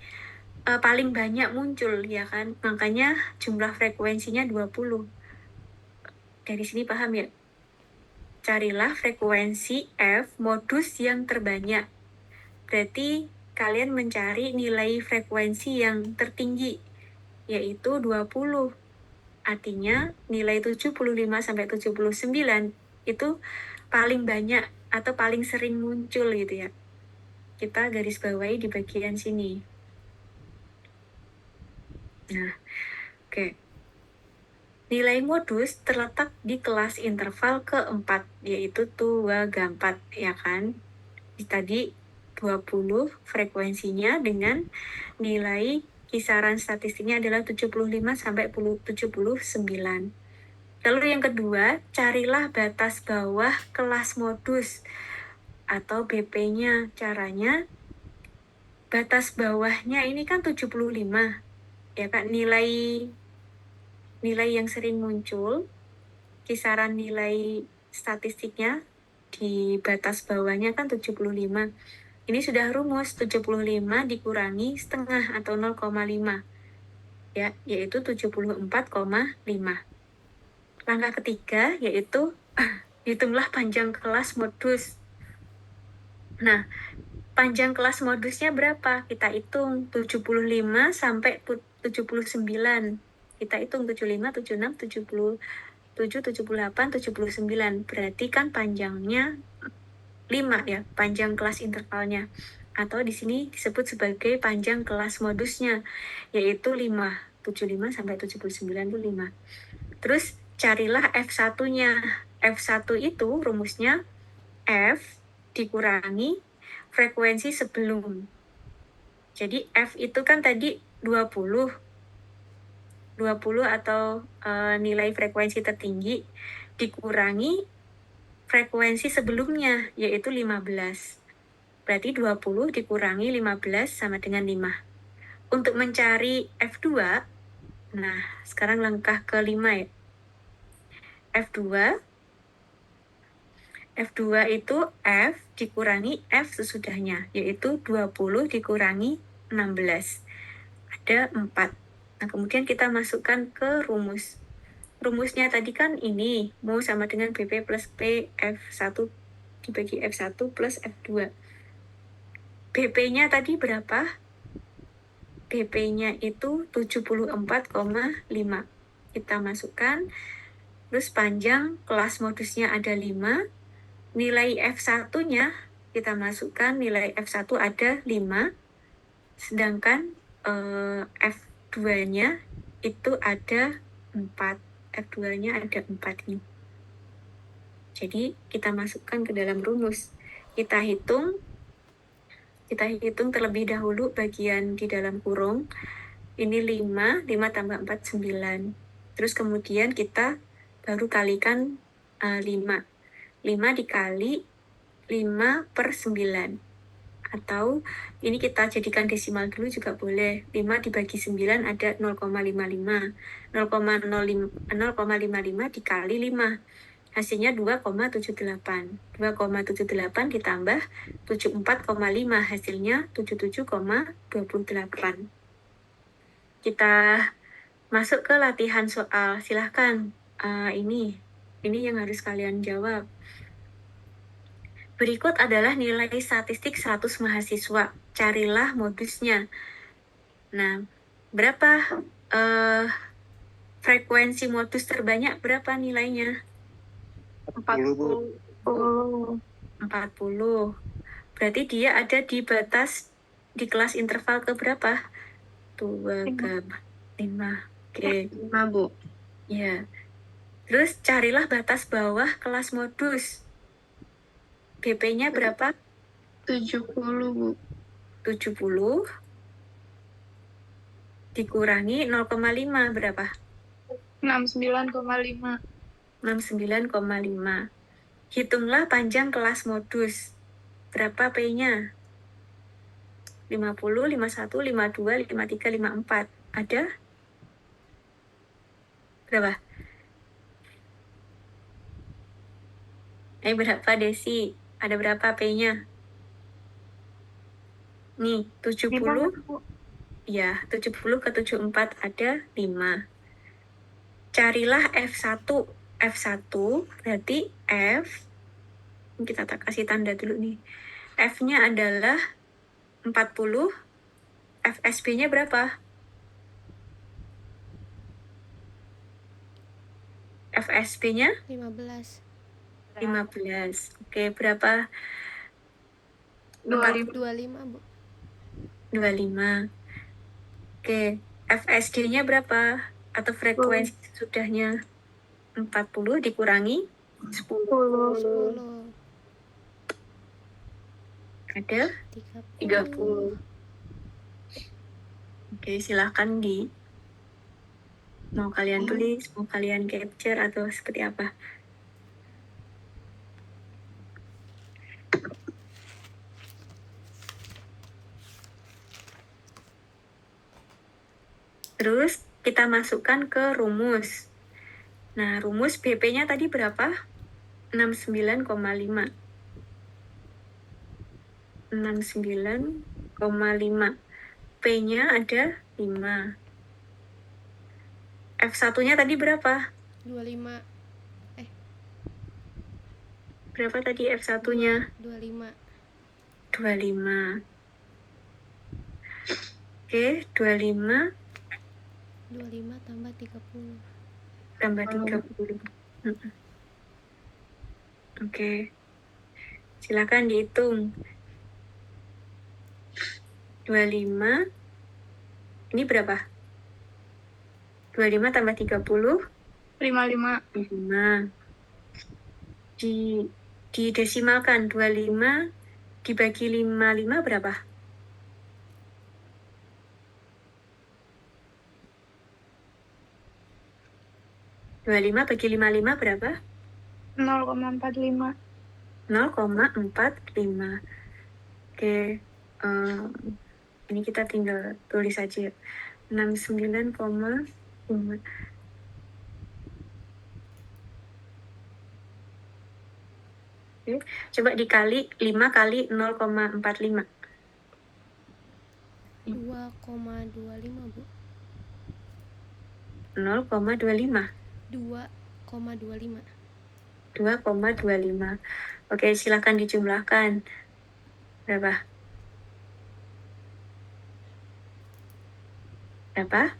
paling banyak muncul ya kan. Makanya jumlah frekuensinya 20. Dari sini paham ya? Carilah frekuensi F modus yang terbanyak. Berarti kalian mencari nilai frekuensi yang tertinggi, yaitu 20. Artinya nilai 75 sampai 79 itu paling banyak atau paling sering muncul gitu ya. Kita garis bawahi di bagian sini. Nah, oke. Nilai modus terletak di kelas interval keempat, yaitu tuaga 4, ya kan? Tadi 20 frekuensinya dengan nilai kisaran statistiknya adalah 75 sampai 79. Lalu yang kedua, carilah batas bawah kelas modus atau BP-nya. Caranya, batas bawahnya ini kan 75, ya kan? Nilai yang sering muncul, kisaran nilai statistiknya di batas bawahnya kan 75. Ini sudah rumus 75 dikurangi setengah atau 0,5. Ya, yaitu 74,5. Langkah ketiga yaitu hitunglah panjang kelas modus. Nah, panjang kelas modusnya berapa? Kita hitung 75 sampai 79. Kita hitung 75, 76, 77, 78, 79. Berarti kan panjangnya 5 ya, panjang kelas intervalnya. Atau di sini disebut sebagai panjang kelas modusnya, yaitu 5. 75 sampai 79 itu 5. Terus carilah F1-nya. F1 itu rumusnya F dikurangi frekuensi sebelum. Jadi F itu kan tadi 20 atau nilai frekuensi tertinggi dikurangi frekuensi sebelumnya, yaitu 15. Berarti 20 dikurangi 15 sama dengan 5. Untuk mencari F2, nah sekarang langkah kelima ya. F2 itu F dikurangi F sesudahnya, yaitu 20 dikurangi 16. Ada 4. Nah, kemudian kita masukkan ke rumus. Rumusnya tadi kan ini, mu sama dengan BP plus P F1 dibagi F1 plus F2. BP-nya tadi berapa? BP-nya itu 74,5. Kita masukkan, terus panjang kelas modusnya ada 5. Nilai F1-nya kita masukkan, nilai F1 ada 5. Sedangkan F2-nya itu ada 4. F2-nya ada 4 nih. Jadi kita masukkan ke dalam rumus. Kita hitung terlebih dahulu bagian di dalam kurung. Ini 5 tambah 4, 9. Terus kemudian kita baru kalikan 5. 5 5 dikali 5 per 9. Atau ini kita jadikan desimal dulu juga boleh. 5 dibagi 9 ada 0,55. 0,55 dikali 5. Hasilnya 2,78. 2,78 ditambah 74,5. Hasilnya 77,28. Kita masuk ke latihan soal. Silahkan. Ini yang harus kalian jawab. Berikut adalah nilai statistik 100 mahasiswa. Carilah modusnya. Nah, berapa frekuensi modus terbanyak, berapa nilainya? 40, Bu. 40. Berarti dia ada di batas di kelas interval ke berapa? 2 ke 5. Oke. 5, Bu. Ya. Terus carilah batas bawah kelas modus. BP-nya berapa? 70, Bu. 70 dikurangi 0,5 berapa? 69,5. 69,5. Hitunglah panjang kelas modus. Berapa P-nya? 50, 51, 52, 53, 54. Ada? Berapa? Berapa Desi? Ada berapa P-nya? Nih, 70. Ya, 70 ke 74 ada 5. Carilah F1. F1 berarti F. Ini kita kasih tanda dulu nih. F-nya adalah 40. FSB-nya berapa? FSB-nya 15. 15. Oke, berapa? 25, Bu. 25. Oke, FSD-nya berapa? Atau frekuensi sudahnya? 40 dikurangi 10. 10. Ada 30. Oke, silahkan mau kalian tulis, mau kalian capture atau seperti apa. Terus kita masukkan ke rumus. Nah, rumus BP-nya tadi berapa? 69,5. 69,5. P-nya ada 5. F1-nya tadi berapa? 25. Berapa tadi F1-nya? 25. 25. Oke, 25 tambah 30. tambah 30. Oke. Silakan dihitung. 25. Ini berapa? 25 tambah 30. 55. 5. Didesimalkan 25 dibagi 55 berapa? 25 bagi 55 berapa? 0,45. 0,45. Oke. Ini kita tinggal tulis aja. 69,5. Oke. Coba dikali 5 kali 0,45. 2,25, Bu. 0,25. 2,25. 2,25. Oke, silakan dijumlahkan. Berapa? Berapa?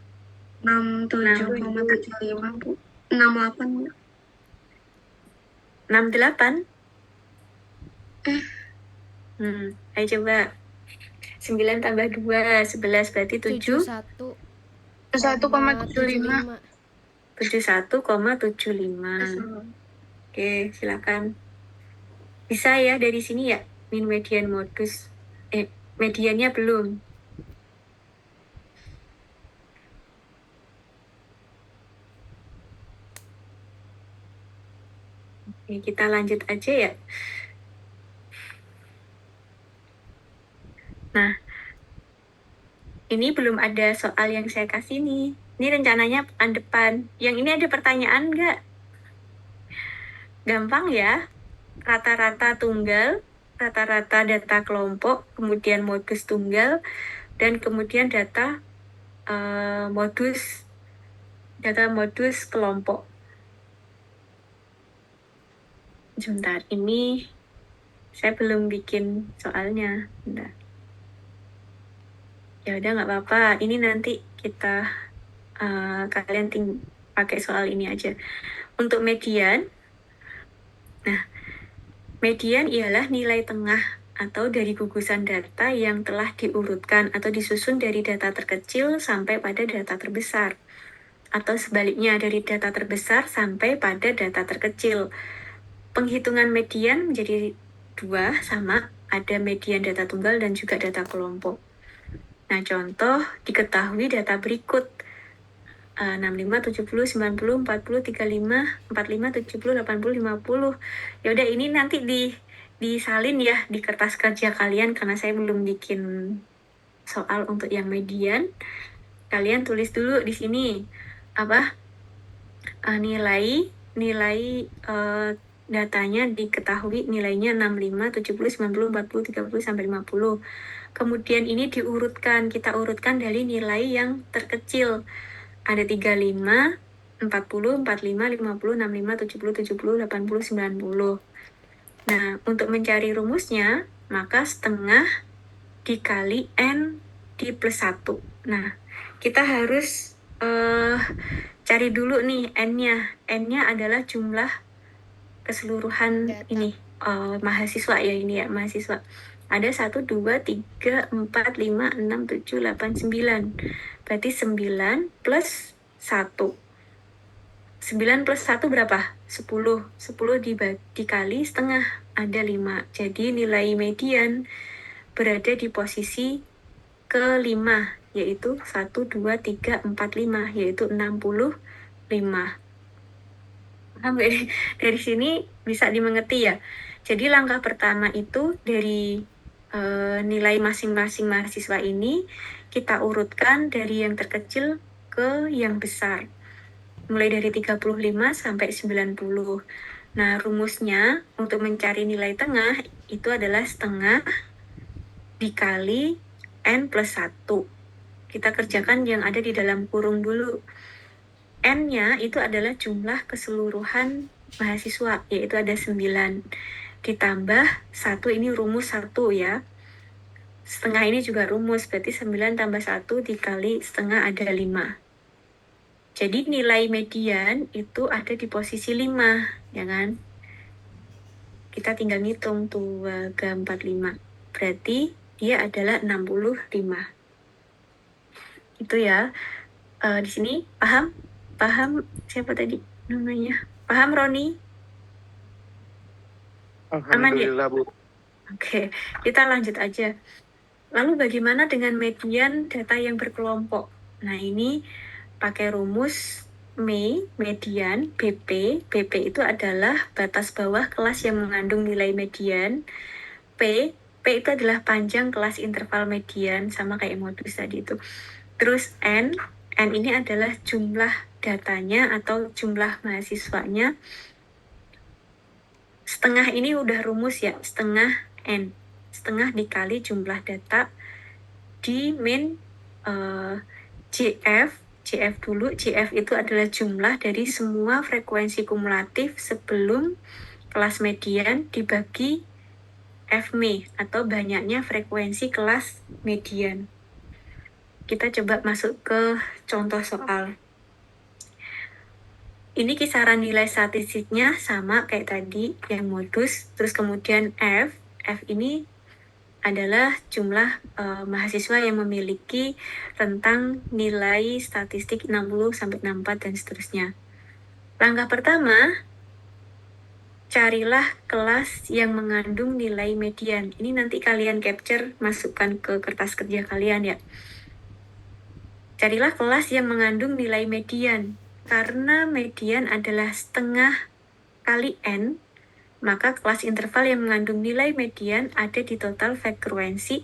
67,75, Bu. 68, Bu. 68? Ayo coba. 9 tambah 2, 11 berarti 7. 1,75. 71,75. Oke, silakan. Bisa ya dari sini ya, min median modus. Mediannya belum. Oke, kita lanjut aja ya. Nah, ini belum ada soal yang saya kasih nih. Ini rencananya pekan depan. Yang ini ada pertanyaan nggak? Gampang ya. Rata-rata tunggal, rata-rata data kelompok, kemudian modus tunggal, dan kemudian data modus kelompok. Sebentar, ini saya belum bikin soalnya. Bentar. Ya udah nggak apa-apa. Ini nanti kita kalian pakai soal ini aja. Untuk median, nah median ialah nilai tengah atau dari gugusan data yang telah diurutkan atau disusun dari data terkecil sampai pada data terbesar. Atau sebaliknya dari data terbesar sampai pada data terkecil. Penghitungan median menjadi dua, sama ada median data tunggal dan juga data kelompok. Nah, contoh diketahui data berikut. 65, 70, 90, 40, 35, 45, 70, 80, 50. Ya udah ini nanti disalin ya di kertas kerja kalian karena saya belum bikin soal untuk yang median. Kalian tulis dulu di sini apa nilai datanya diketahui nilainya 65, 70, 90, 40, 30 sampai 50. Kemudian ini diurutkan, kita urutkan dari nilai yang terkecil. Ada 35, 40, 45, 50, 65, 70, 70, 80, 90. Nah, untuk mencari rumusnya, maka setengah dikali N di plus 1. Nah, kita harus cari dulu nih N-nya. N-nya adalah jumlah keseluruhan Data. ini mahasiswa ya, ini ya mahasiswa. Ada 1, 2, 3, 4, 5, 6, 7, 8, 9. Berarti 9 plus 1. 9 plus 1 berapa? 10. 10 dikali setengah, ada 5. Jadi nilai median berada di posisi ke-5, yaitu 1, 2, 3, 4, 5, yaitu 65. Paham nggak? Dari sini bisa dimengerti ya. Jadi langkah pertama itu dari nilai masing-masing mahasiswa ini kita urutkan dari yang terkecil ke yang besar. Mulai dari 35 sampai 90. Nah, rumusnya untuk mencari nilai tengah itu adalah setengah dikali N plus 1. Kita kerjakan yang ada di dalam kurung dulu. N-nya itu adalah jumlah keseluruhan mahasiswa, yaitu ada 9. Ditambah 1, ini rumus 1 ya. Setengah ini juga rumus, berarti 9 tambah 1 dikali setengah ada 5. Jadi nilai median itu ada di posisi 5, ya kan? Kita tinggal ngitung 2, 3, 4, 5. Berarti dia adalah 65. Itu ya. Di sini paham? Paham siapa tadi namanya? Paham Roni? Alhamdulillah, Bu. Oke, kita lanjut aja. Lalu bagaimana dengan median data yang berkelompok? Nah, ini pakai rumus median, BP. BP itu adalah batas bawah kelas yang mengandung nilai median. P itu adalah panjang kelas interval median, sama kayak modus tadi itu. Terus N ini adalah jumlah datanya atau jumlah mahasiswanya. Setengah ini udah rumus ya, setengah N. Setengah dikali jumlah data di min CF. CF dulu, CF itu adalah jumlah dari semua frekuensi kumulatif sebelum kelas median dibagi Fm atau banyaknya frekuensi kelas median. Kita coba masuk ke contoh soal. Ini kisaran nilai statistiknya sama kayak tadi yang modus, terus kemudian F ini adalah jumlah mahasiswa yang memiliki rentang nilai statistik 60 sampai 64 dan seterusnya. Langkah pertama, carilah kelas yang mengandung nilai median. Ini nanti kalian capture, masukkan ke kertas kerja kalian ya. Carilah kelas yang mengandung nilai median. Karena median adalah setengah kali N, maka kelas interval yang mengandung nilai median ada di total frekuensi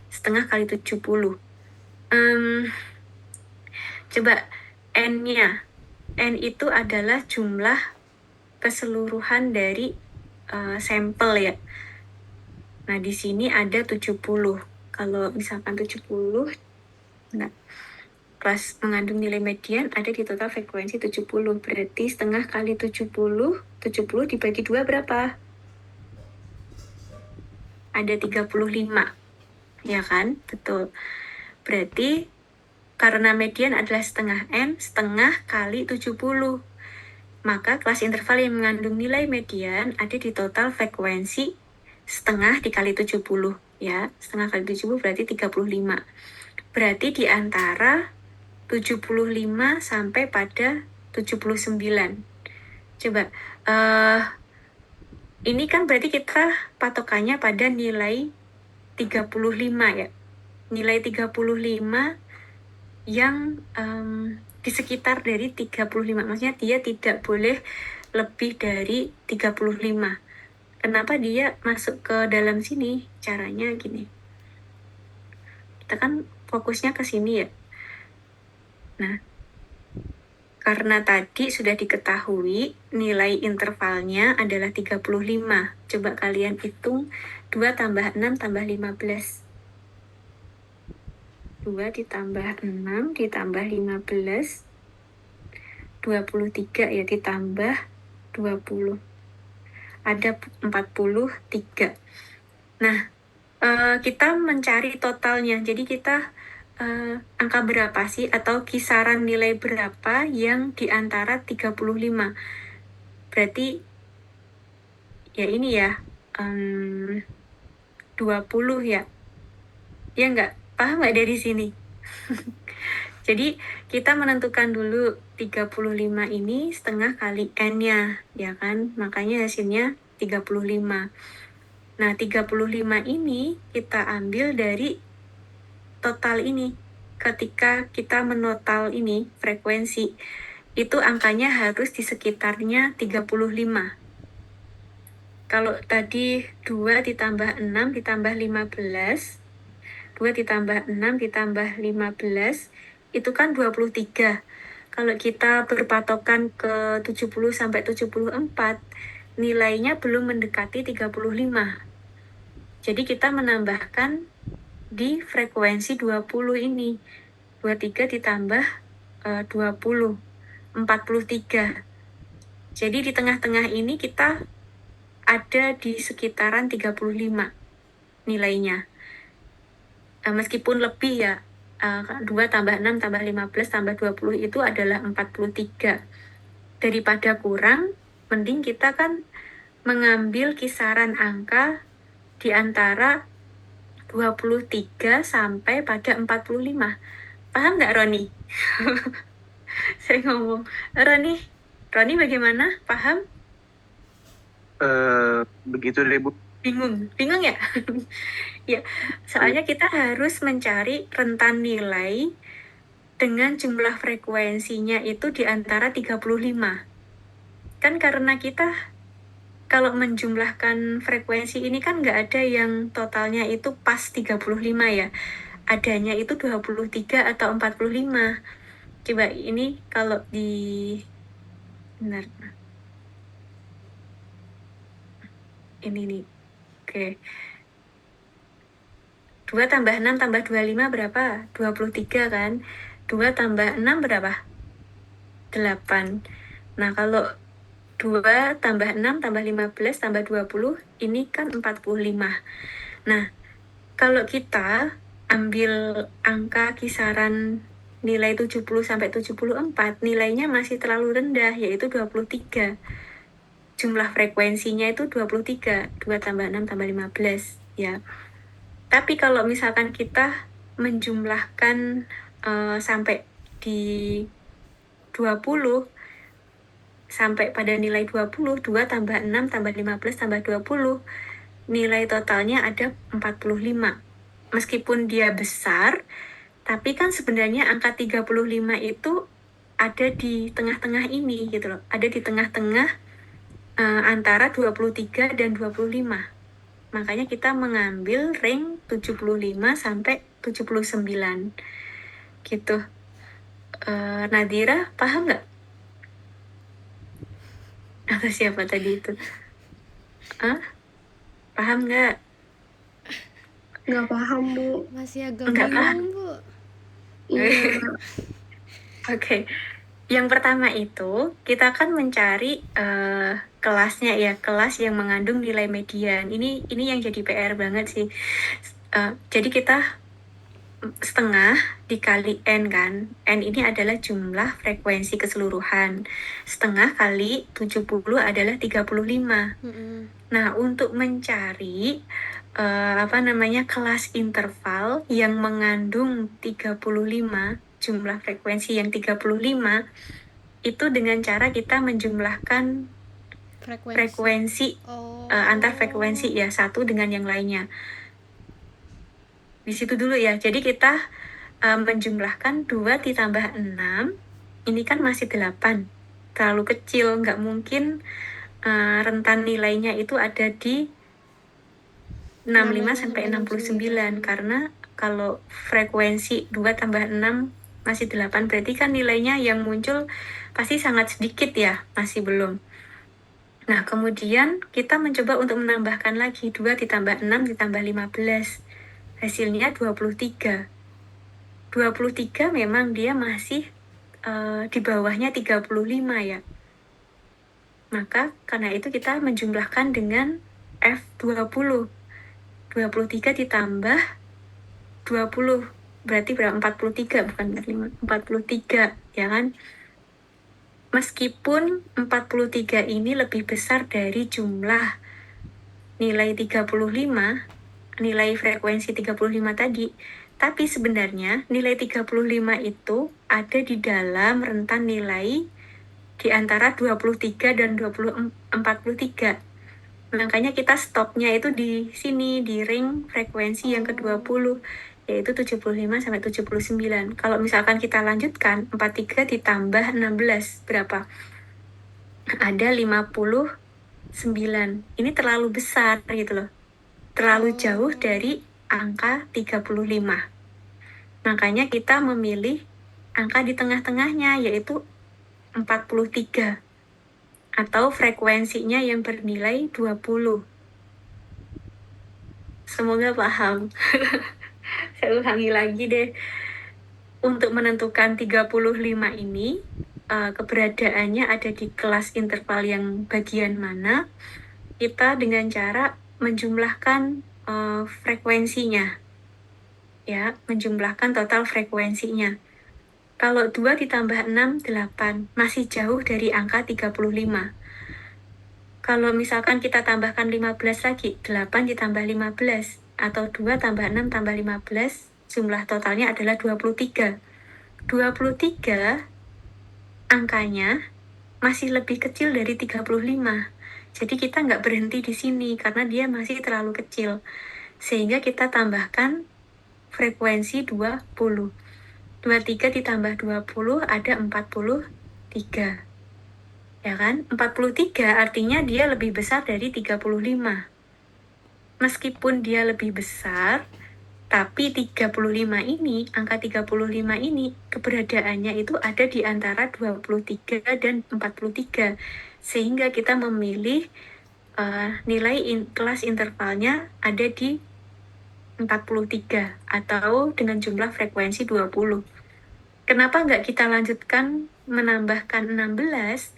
setengah kali 70. Coba N-nya. N itu adalah jumlah keseluruhan dari sampel ya. Nah, di sini ada 70. Kalau misalkan 70, nah, kelas mengandung nilai median ada di total frekuensi 70. Berarti setengah kali 70, 70 dibagi 2 berapa? Ada 35. Ya kan? Betul. Berarti karena median adalah setengah N, setengah kali 70. Maka kelas interval yang mengandung nilai median ada di total frekuensi setengah dikali 70. Ya, setengah kali 70 berarti 35. Berarti di antara 75 sampai pada 79. Coba, ini kan berarti kita patokannya pada nilai 35 ya. Nilai 35 yang di sekitar dari 35. Maksudnya dia tidak boleh lebih dari 35. Kenapa dia masuk ke dalam sini? Caranya gini. Kita kan fokusnya ke sini ya. Nah, karena tadi sudah diketahui nilai intervalnya adalah 35. Coba kalian hitung 2 tambah 6 tambah 15. 2 ditambah 6 ditambah 15. 23 ya ditambah 20. Ada 43. Nah, kita mencari totalnya. Jadi kita angka berapa sih atau kisaran nilai berapa yang di antara 35. Berarti ya ini ya 20 ya. Ya nggak? Paham nggak dari sini? Jadi kita menentukan dulu 35 ini setengah kali N-nya, ya kan? Makanya hasilnya 35. Nah, 35 ini kita ambil dari total ini. Ketika kita menotal ini, frekuensi, itu angkanya harus di sekitarnya 35. Kalau tadi 2 ditambah 6 ditambah 15, 2 ditambah 6 ditambah 15, itu kan 23. Kalau kita berpatokan ke 70 sampai 74, nilainya belum mendekati 35. Jadi kita menambahkan di frekuensi 20 ini. 23 ditambah 20, 43. Jadi di tengah-tengah ini kita ada di sekitaran 35 nilainya. Meskipun lebih ya, 2 tambah 6 tambah 15 tambah 20 itu adalah 43. Daripada kurang, mending kita kan mengambil kisaran angka di antara 23 sampai pada 45. Paham nggak, Roni? Saya ngomong, Roni bagaimana? Paham? Begitu deh, Bu. Bingung ya? Ya, soalnya kita harus mencari rentan nilai dengan jumlah frekuensinya itu di antara 35. Kan karena kita kalau menjumlahkan frekuensi ini kan nggak ada yang totalnya itu pas 35 ya. Adanya itu 23 atau 45. Coba ini kalau di... Benar. Ini nih. Oke. 2 tambah 6 tambah 25 berapa? 23 kan? 2 tambah 6 berapa? 8. Nah, kalau 2 tambah 6 tambah 15 tambah 20, ini kan 45. Nah, kalau kita ambil angka kisaran nilai 70 sampai 74, nilainya masih terlalu rendah, yaitu 23. Jumlah frekuensinya itu 23. 2 tambah 6 tambah 15, ya. Tapi kalau misalkan kita menjumlahkan sampai di 20, sampai pada nilai 20, 2 tambah 6 tambah 15 tambah 20, nilai totalnya ada 45. Meskipun dia besar, tapi kan sebenarnya angka 35 itu ada di tengah-tengah ini gitu loh. Ada di tengah-tengah antara 23 dan 25. Makanya kita mengambil range 75 sampai 79. Gitu. Nadira, paham nggak? Atau siapa tadi itu? Paham nggak? Nggak paham, Bu. Masih agak Nggak paham. bingung, Bu. Iya. Oke. Yang pertama itu, kita akan mencari kelasnya ya, kelas yang mengandung nilai median. Ini yang jadi PR banget sih. Jadi kita setengah dikali N kan. N ini adalah jumlah frekuensi keseluruhan. Setengah kali 70 adalah 35. Nah, untuk mencari kelas interval yang mengandung 35, jumlah frekuensi yang 35, itu dengan cara kita menjumlahkan frekuensi antar frekuensi ya, satu dengan yang lainnya. Di situ dulu ya. Jadi kita menjumlahkan 2 ditambah 6, ini kan masih 8. Terlalu kecil, nggak mungkin rentan nilainya itu ada di 65 sampai 69. Karena kalau frekuensi 2 tambah 6 masih 8, berarti kan nilainya yang muncul pasti sangat sedikit ya, masih belum. Nah, kemudian kita mencoba untuk menambahkan lagi 2 ditambah 6 ditambah 15. Hasilnya 23. 23 memang dia masih di bawahnya 35 ya. Maka karena itu kita menjumlahkan dengan F20. 23 ditambah 20. Berarti berapa? 43, bukan 45. 43, ya kan? Meskipun 43 ini lebih besar dari jumlah nilai 35, nilai frekuensi 35 tadi, tapi sebenarnya nilai 35 itu ada di dalam rentan nilai di antara 23 dan 43. Makanya kita stopnya itu di sini, di ring frekuensi yang ke-20, yaitu 75 sampai 79. Kalau misalkan kita lanjutkan, 43 ditambah 16, berapa? Ada 59. Ini terlalu besar gitu loh. Terlalu jauh dari angka 35. Makanya kita memilih angka di tengah-tengahnya, yaitu 43. Atau frekuensinya yang bernilai 20. Semoga paham. Saya ulangi lagi deh. Untuk menentukan 35 ini, keberadaannya ada di kelas interval yang bagian mana, kita dengan cara menjumlahkan frekuensinya. Ya, menjumlahkan total frekuensinya. Kalau 2 ditambah 6, 8. Masih jauh dari angka 35. Kalau misalkan kita tambahkan 15 lagi, 8 ditambah 15. Atau 2 tambah 6 tambah 15, jumlah totalnya adalah 23. 23 angkanya masih lebih kecil dari 35. Jadi kita nggak berhenti di sini karena dia masih terlalu kecil. Sehingga kita tambahkan frekuensi 20. 23 ditambah 20 ada 43. Ya kan? 43 artinya dia lebih besar dari 35. Meskipun dia lebih besar, tapi 35 ini, angka 35 ini, keberadaannya itu ada di antara 23 dan 43. Sehingga kita memilih nilai kelas intervalnya ada di 43 atau dengan jumlah frekuensi 20. Kenapa nggak kita lanjutkan menambahkan 16?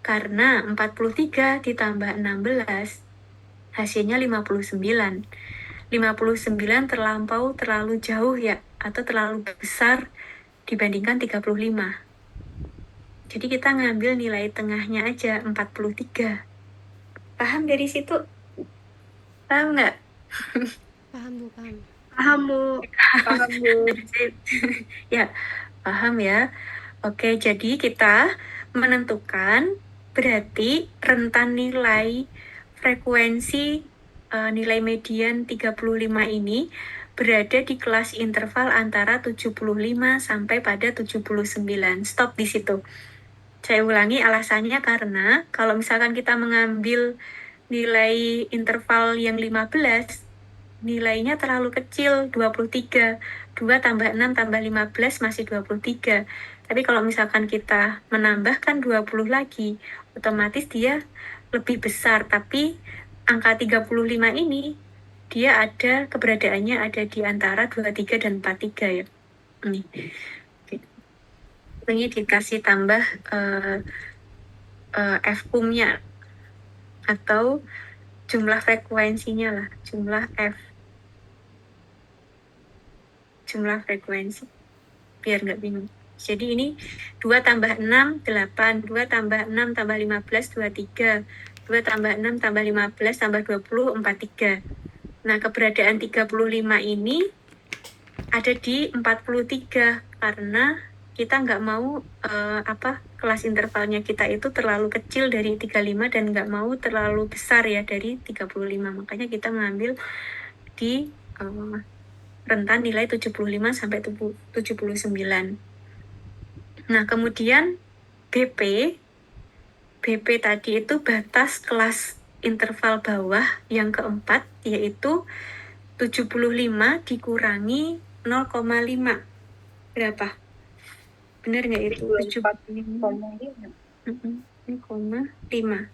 Karena 43 ditambah 16 hasilnya 59. 59 terlalu jauh ya, atau terlalu besar dibandingkan 35. Jadi kita ngambil nilai tengahnya aja, 43. Paham dari situ? Paham nggak? Paham, Bu, paham. Paham, Bu. Paham, Bu. Ya, paham ya. Oke, jadi kita menentukan berarti rentan nilai frekuensi nilai median 35 ini berada di kelas interval antara 75 sampai pada 79. Stop di situ. Saya ulangi alasannya karena kalau misalkan kita mengambil nilai interval yang 15, nilainya terlalu kecil, 23. 2 tambah 6 tambah 15 masih 23. Tapi kalau misalkan kita menambahkan 20 lagi, otomatis dia lebih besar. Tapi angka 35 ini, dia ada, keberadaannya ada di antara 23 dan 43 ya. Ini dikasih tambah F-nya atau jumlah frekuensinya lah, jumlah frekuensi, biar nggak bingung. Jadi ini 2 tambah 6, 8, 2 tambah 6 tambah 15, 23, 2 tambah 6 tambah 15 tambah 20, 43. Nah, keberadaan 35 ini ada di 43 karena kita nggak mau kelas intervalnya kita itu terlalu kecil dari 35 dan nggak mau terlalu besar ya dari 35. Makanya kita mengambil di rentan nilai 75 sampai 79. Nah, kemudian BP tadi itu batas kelas interval bawah yang keempat, yaitu 75 dikurangi 0,5. Berapa? Benar nggak itu? 74,5.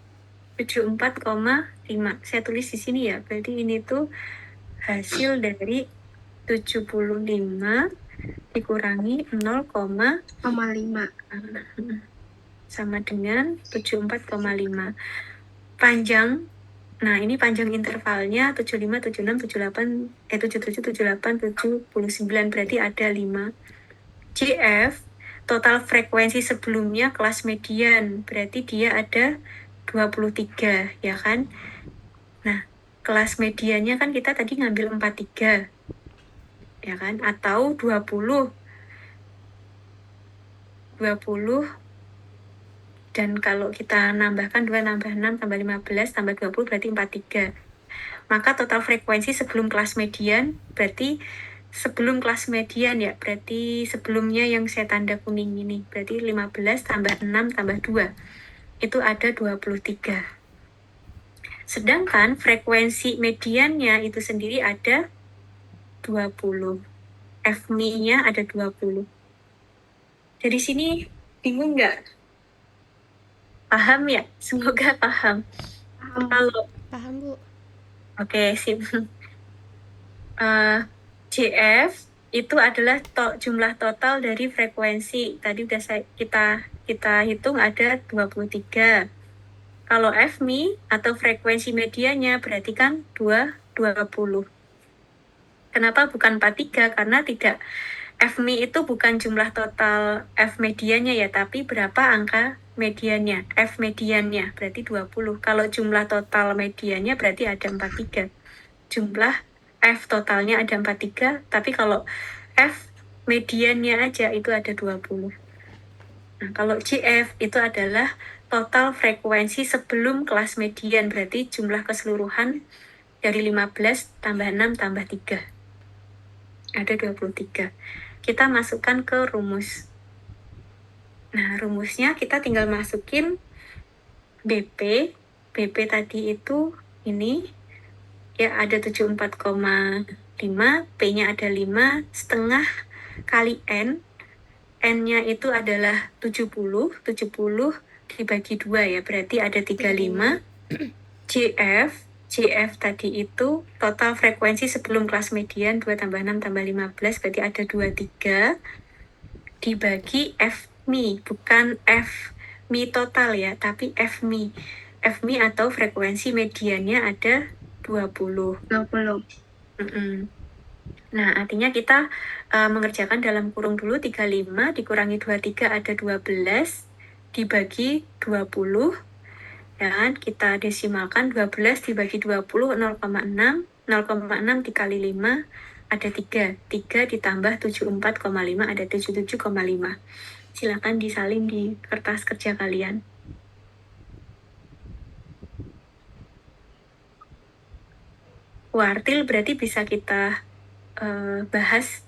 74,5. Saya tulis di sini ya. Berarti ini tuh hasil dari 75 dikurangi 0,5 sama dengan 74,5. Panjang, nah ini panjang intervalnya 75, 76, 78, 77, 78, 79, berarti ada 5. JF, total frekuensi sebelumnya kelas median, berarti dia ada 23, ya kan? Nah, kelas mediannya kan kita tadi ngambil 43, ya kan? Atau 20, dan kalau kita nambahkan 2 tambah 6 tambah 15 tambah 20 berarti 43. Maka total frekuensi sebelum kelas median berarti sebelum kelas median ya, berarti sebelumnya yang saya tanda kuning ini, berarti 15 tambah 6 tambah 2 itu ada 23. Sedangkan frekuensi mediannya itu sendiri ada 20. F-nya ada 20. Dari sini bingung nggak? Paham ya? Semoga paham. Kalau Paham, Bu. Oke, sip. JF itu adalah jumlah total dari frekuensi. Tadi udah kita hitung ada 23. Kalau Fmi atau frekuensi medianya berarti kan 20. Kenapa bukan 43? Karena tidak, Fmi itu bukan jumlah total F mediannya ya, tapi berapa angka mediannya, F mediannya, berarti 20. Kalau jumlah total mediannya berarti ada 43. Jumlah F totalnya ada 43, tapi kalau F mediannya aja itu ada 20. Nah, kalau JF itu adalah total frekuensi sebelum kelas median, berarti jumlah keseluruhan dari 15 tambah 6 tambah 3. Ada 23. Kita masukkan ke rumus. Nah, rumusnya kita tinggal masukin BP. BP tadi itu ini ya ada 74,5, P-nya ada 5, setengah kali N. N-nya itu adalah 70 dibagi 2 ya, berarti ada 35. JF tadi itu total frekuensi sebelum kelas median 2 tambah 6 tambah 15 berarti ada 23 dibagi Fmi, bukan Fmi total ya, tapi Fmi. Fmi atau frekuensi mediannya ada 20. Nah, artinya kita mengerjakan dalam kurung dulu 35 dikurangi 23 ada 12 dibagi 20. Dan kita desimalkan 12 dibagi 20 0,6. 0,6 dikali 5 ada 3. 3 ditambah 74,5 ada 77,5. Silakan disalin di kertas kerja kalian. Kuartil berarti bisa kita bahas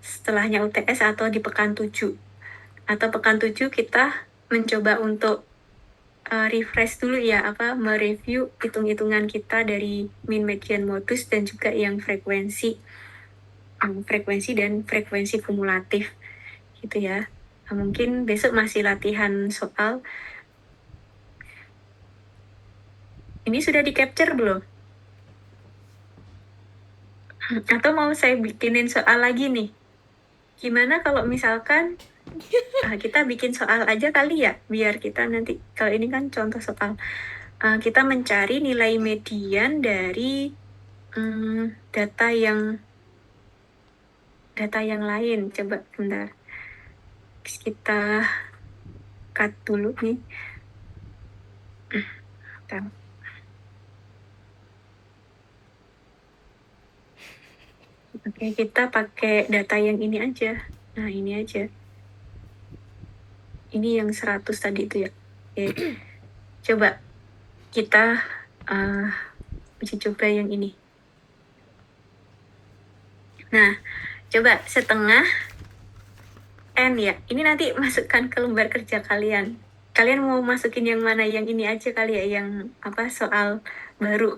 setelahnya UTS atau di pekan 7. Atau pekan 7 kita mencoba untuk refresh dulu ya, mereview hitung-hitungan kita dari mean, median, modus dan juga yang frekuensi dan frekuensi kumulatif gitu ya. Mungkin besok masih latihan soal. Ini sudah di capture belum? Atau mau saya bikinin soal lagi nih? Gimana kalau misalkan kita bikin soal aja kali ya, biar kita nanti, kalau ini kan contoh soal, kita mencari nilai median dari data yang lain. Coba bentar, kita cut dulu nih. Bentar. Oke, kita pakai data yang ini aja. Nah, ini aja. Ini yang 100 tadi itu ya. Oke. Coba kita uji coba yang ini. Nah, coba setengah N ya. Ini nanti masukkan ke lembar kerja kalian. Kalian mau masukin yang mana? Yang ini aja kali ya, yang soal baru.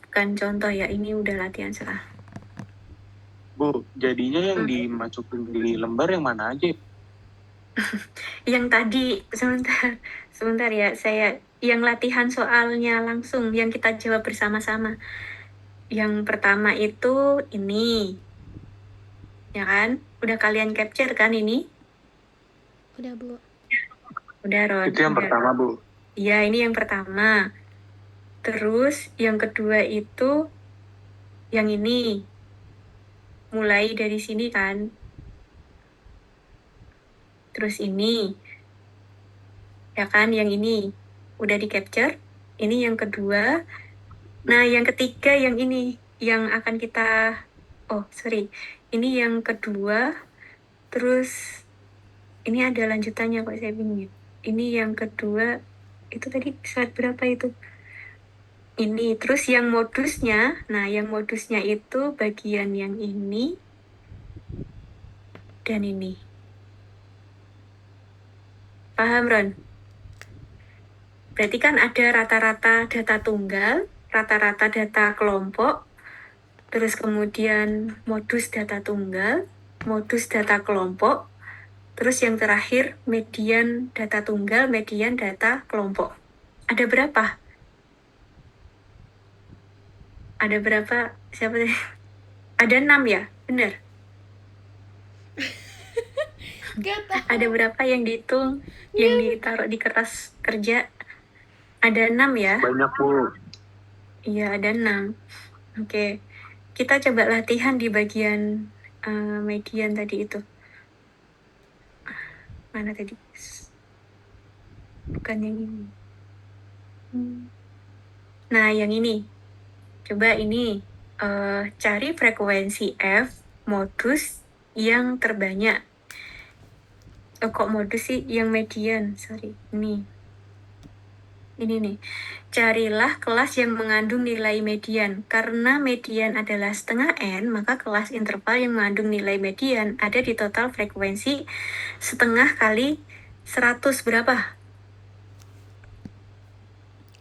Bukan contoh ya, ini udah latihan soal. Bu, jadinya yang dimasukin di lembar yang mana aja? Yang tadi, sebentar ya, saya yang latihan soalnya langsung, yang kita jawab bersama-sama. Yang pertama itu ini, ya kan? Udah kalian capture kan ini? Udah, Bu. Udah, Ron. Itu yang pertama, Bu. Iya, ini yang pertama. Terus yang kedua itu yang ini. Mulai dari sini kan. Terus ini. Ya kan, yang ini. Udah di capture. Ini yang kedua. Nah, yang ketiga yang ini. Yang akan kita... Ini yang kedua. Terus ini ada lanjutannya kok, saya bingung. Ini yang kedua. Itu tadi slide berapa itu? Ini. Terus yang modusnya. Nah, yang modusnya itu bagian yang ini. Dan ini. Paham, Ron? Berarti kan ada rata-rata data tunggal, rata-rata data kelompok, terus kemudian modus data tunggal, modus data kelompok, terus yang terakhir median data tunggal, median data kelompok. Ada berapa? Ada berapa? Siapa tadi? Ada 6 ya? Benar? Gak tahu. Ada berapa yang dihitung, yang ditaruh di kertas kerja? Ada 6 ya? Banyak, Bu. Iya, ada 6. Oke. Kita coba latihan di bagian median tadi itu. Mana tadi? Bukan yang ini. Nah, yang ini. Coba ini. Cari frekuensi F modus yang terbanyak. Kok modus sih? Yang median. Sorry. Ini nih. Carilah kelas yang mengandung nilai median. Karena median adalah setengah N, maka kelas interval yang mengandung nilai median ada di total frekuensi setengah kali 100 berapa?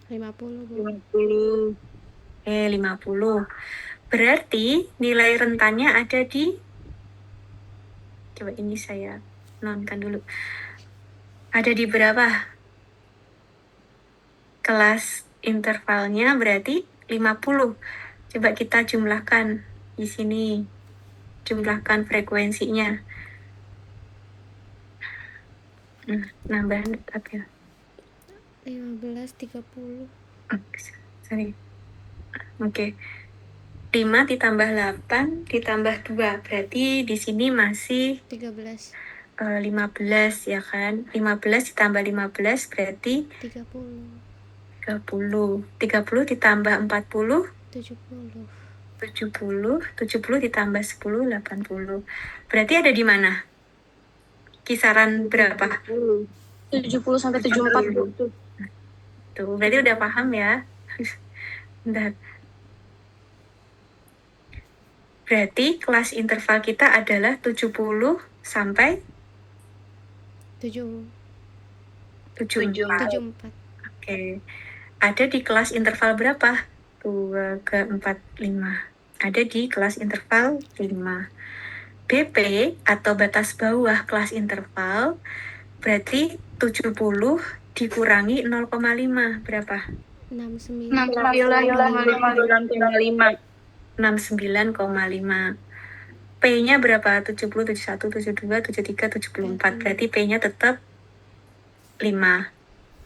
50, Bu. 50. 50. Berarti nilai rentannya ada di... Coba ini saya nonkan dulu. Ada di berapa? Kelas intervalnya berarti 50. Coba kita jumlahkan di sini. Jumlahkan frekuensinya. Nambah apa ya? 15, 30. Sorry. Oke. 5 ditambah 8 ditambah 2. Berarti di sini masih 13. 15 ya kan? 15 ditambah 15 berarti 30. 30. 30 ditambah 40 70. 70 ditambah 10 80. Berarti ada di mana? Kisaran berapa? 70 sampai 74, Bu. Tuh, berarti udah paham ya. Bentar. Berarti kelas interval kita adalah 70 sampai 7. 74. 74. Oke. Ada di kelas interval berapa? 2 ke 4, 5. Ada di kelas interval 5. BP atau batas bawah kelas interval berarti 70 dikurangi 0,5 berapa? 69. 69,5. P-nya berapa? 70, 71, 72, 73, 74. Berarti P-nya tetap 5.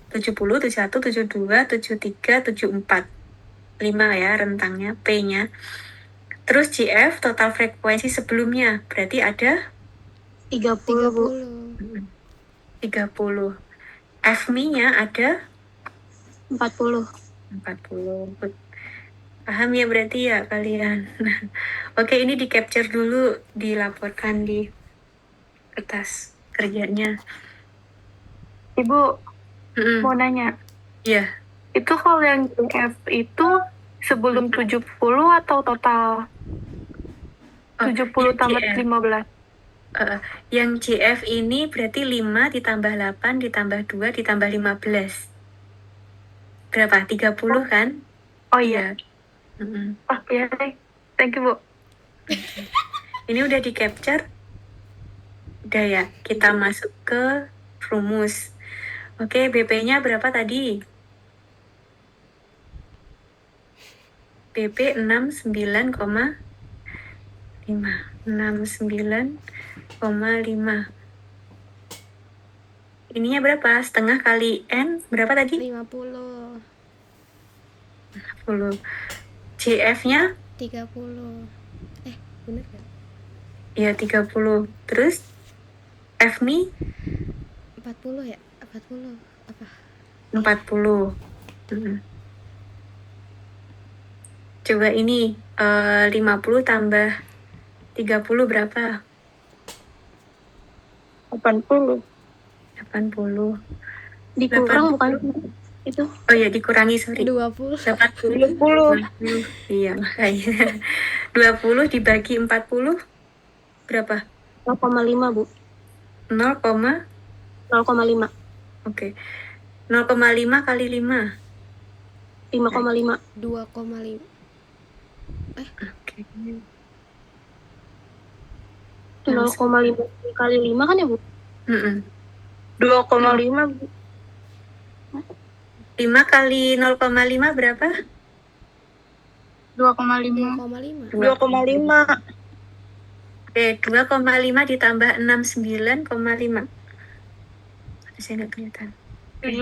70, 71, 72, 73, 74. 5 ya rentangnya P-nya. Terus GF total frekuensi sebelumnya berarti ada 30 Bu. 30. 30. F-nya ada 40. 40. Paham ya berarti ya kalian. Oke, ini di capture dulu, dilaporkan di kertas kerjanya. Ibu, Mm-mm. mau nanya, Iya, itu kalau yang GF itu sebelum 70 atau total? Oh, 70 yang tambah GF. 15. Yang GF ini berarti 5 ditambah 8 ditambah 2 ditambah 15. Berapa? 30 kan? Oh iya. Mm-mm. Oh iya deh. Thank you, Bu. Ini udah di capture? Udah ya, kita masuk ke rumus. Oke, BP-nya berapa tadi? BP 69,5. 69,5. Ininya berapa? Setengah kali N berapa tadi? 50. 10. GF-nya 30. Bener kan? ya 30. Terus F-nih 40 ya? 40 apa? 40. Coba ini 50 tambah 30 berapa? 80. 80. Dikurang bukan itu. Oh ya, dikurangi, sorry. 20. 80. Iya, makanya. 20 dibagi 40 berapa? 0,5 Bu. 0, 0,5. oke. 0,5 kali 5. 5,5. 2,5. Oke. 0,5 kali 5 kan ya Bu? 2,5, Bu. 5 kali 0,5 berapa? 2,5. 2,5. Oke, 2,5 ditambah 69,5. Saya nggak kelihatan. 7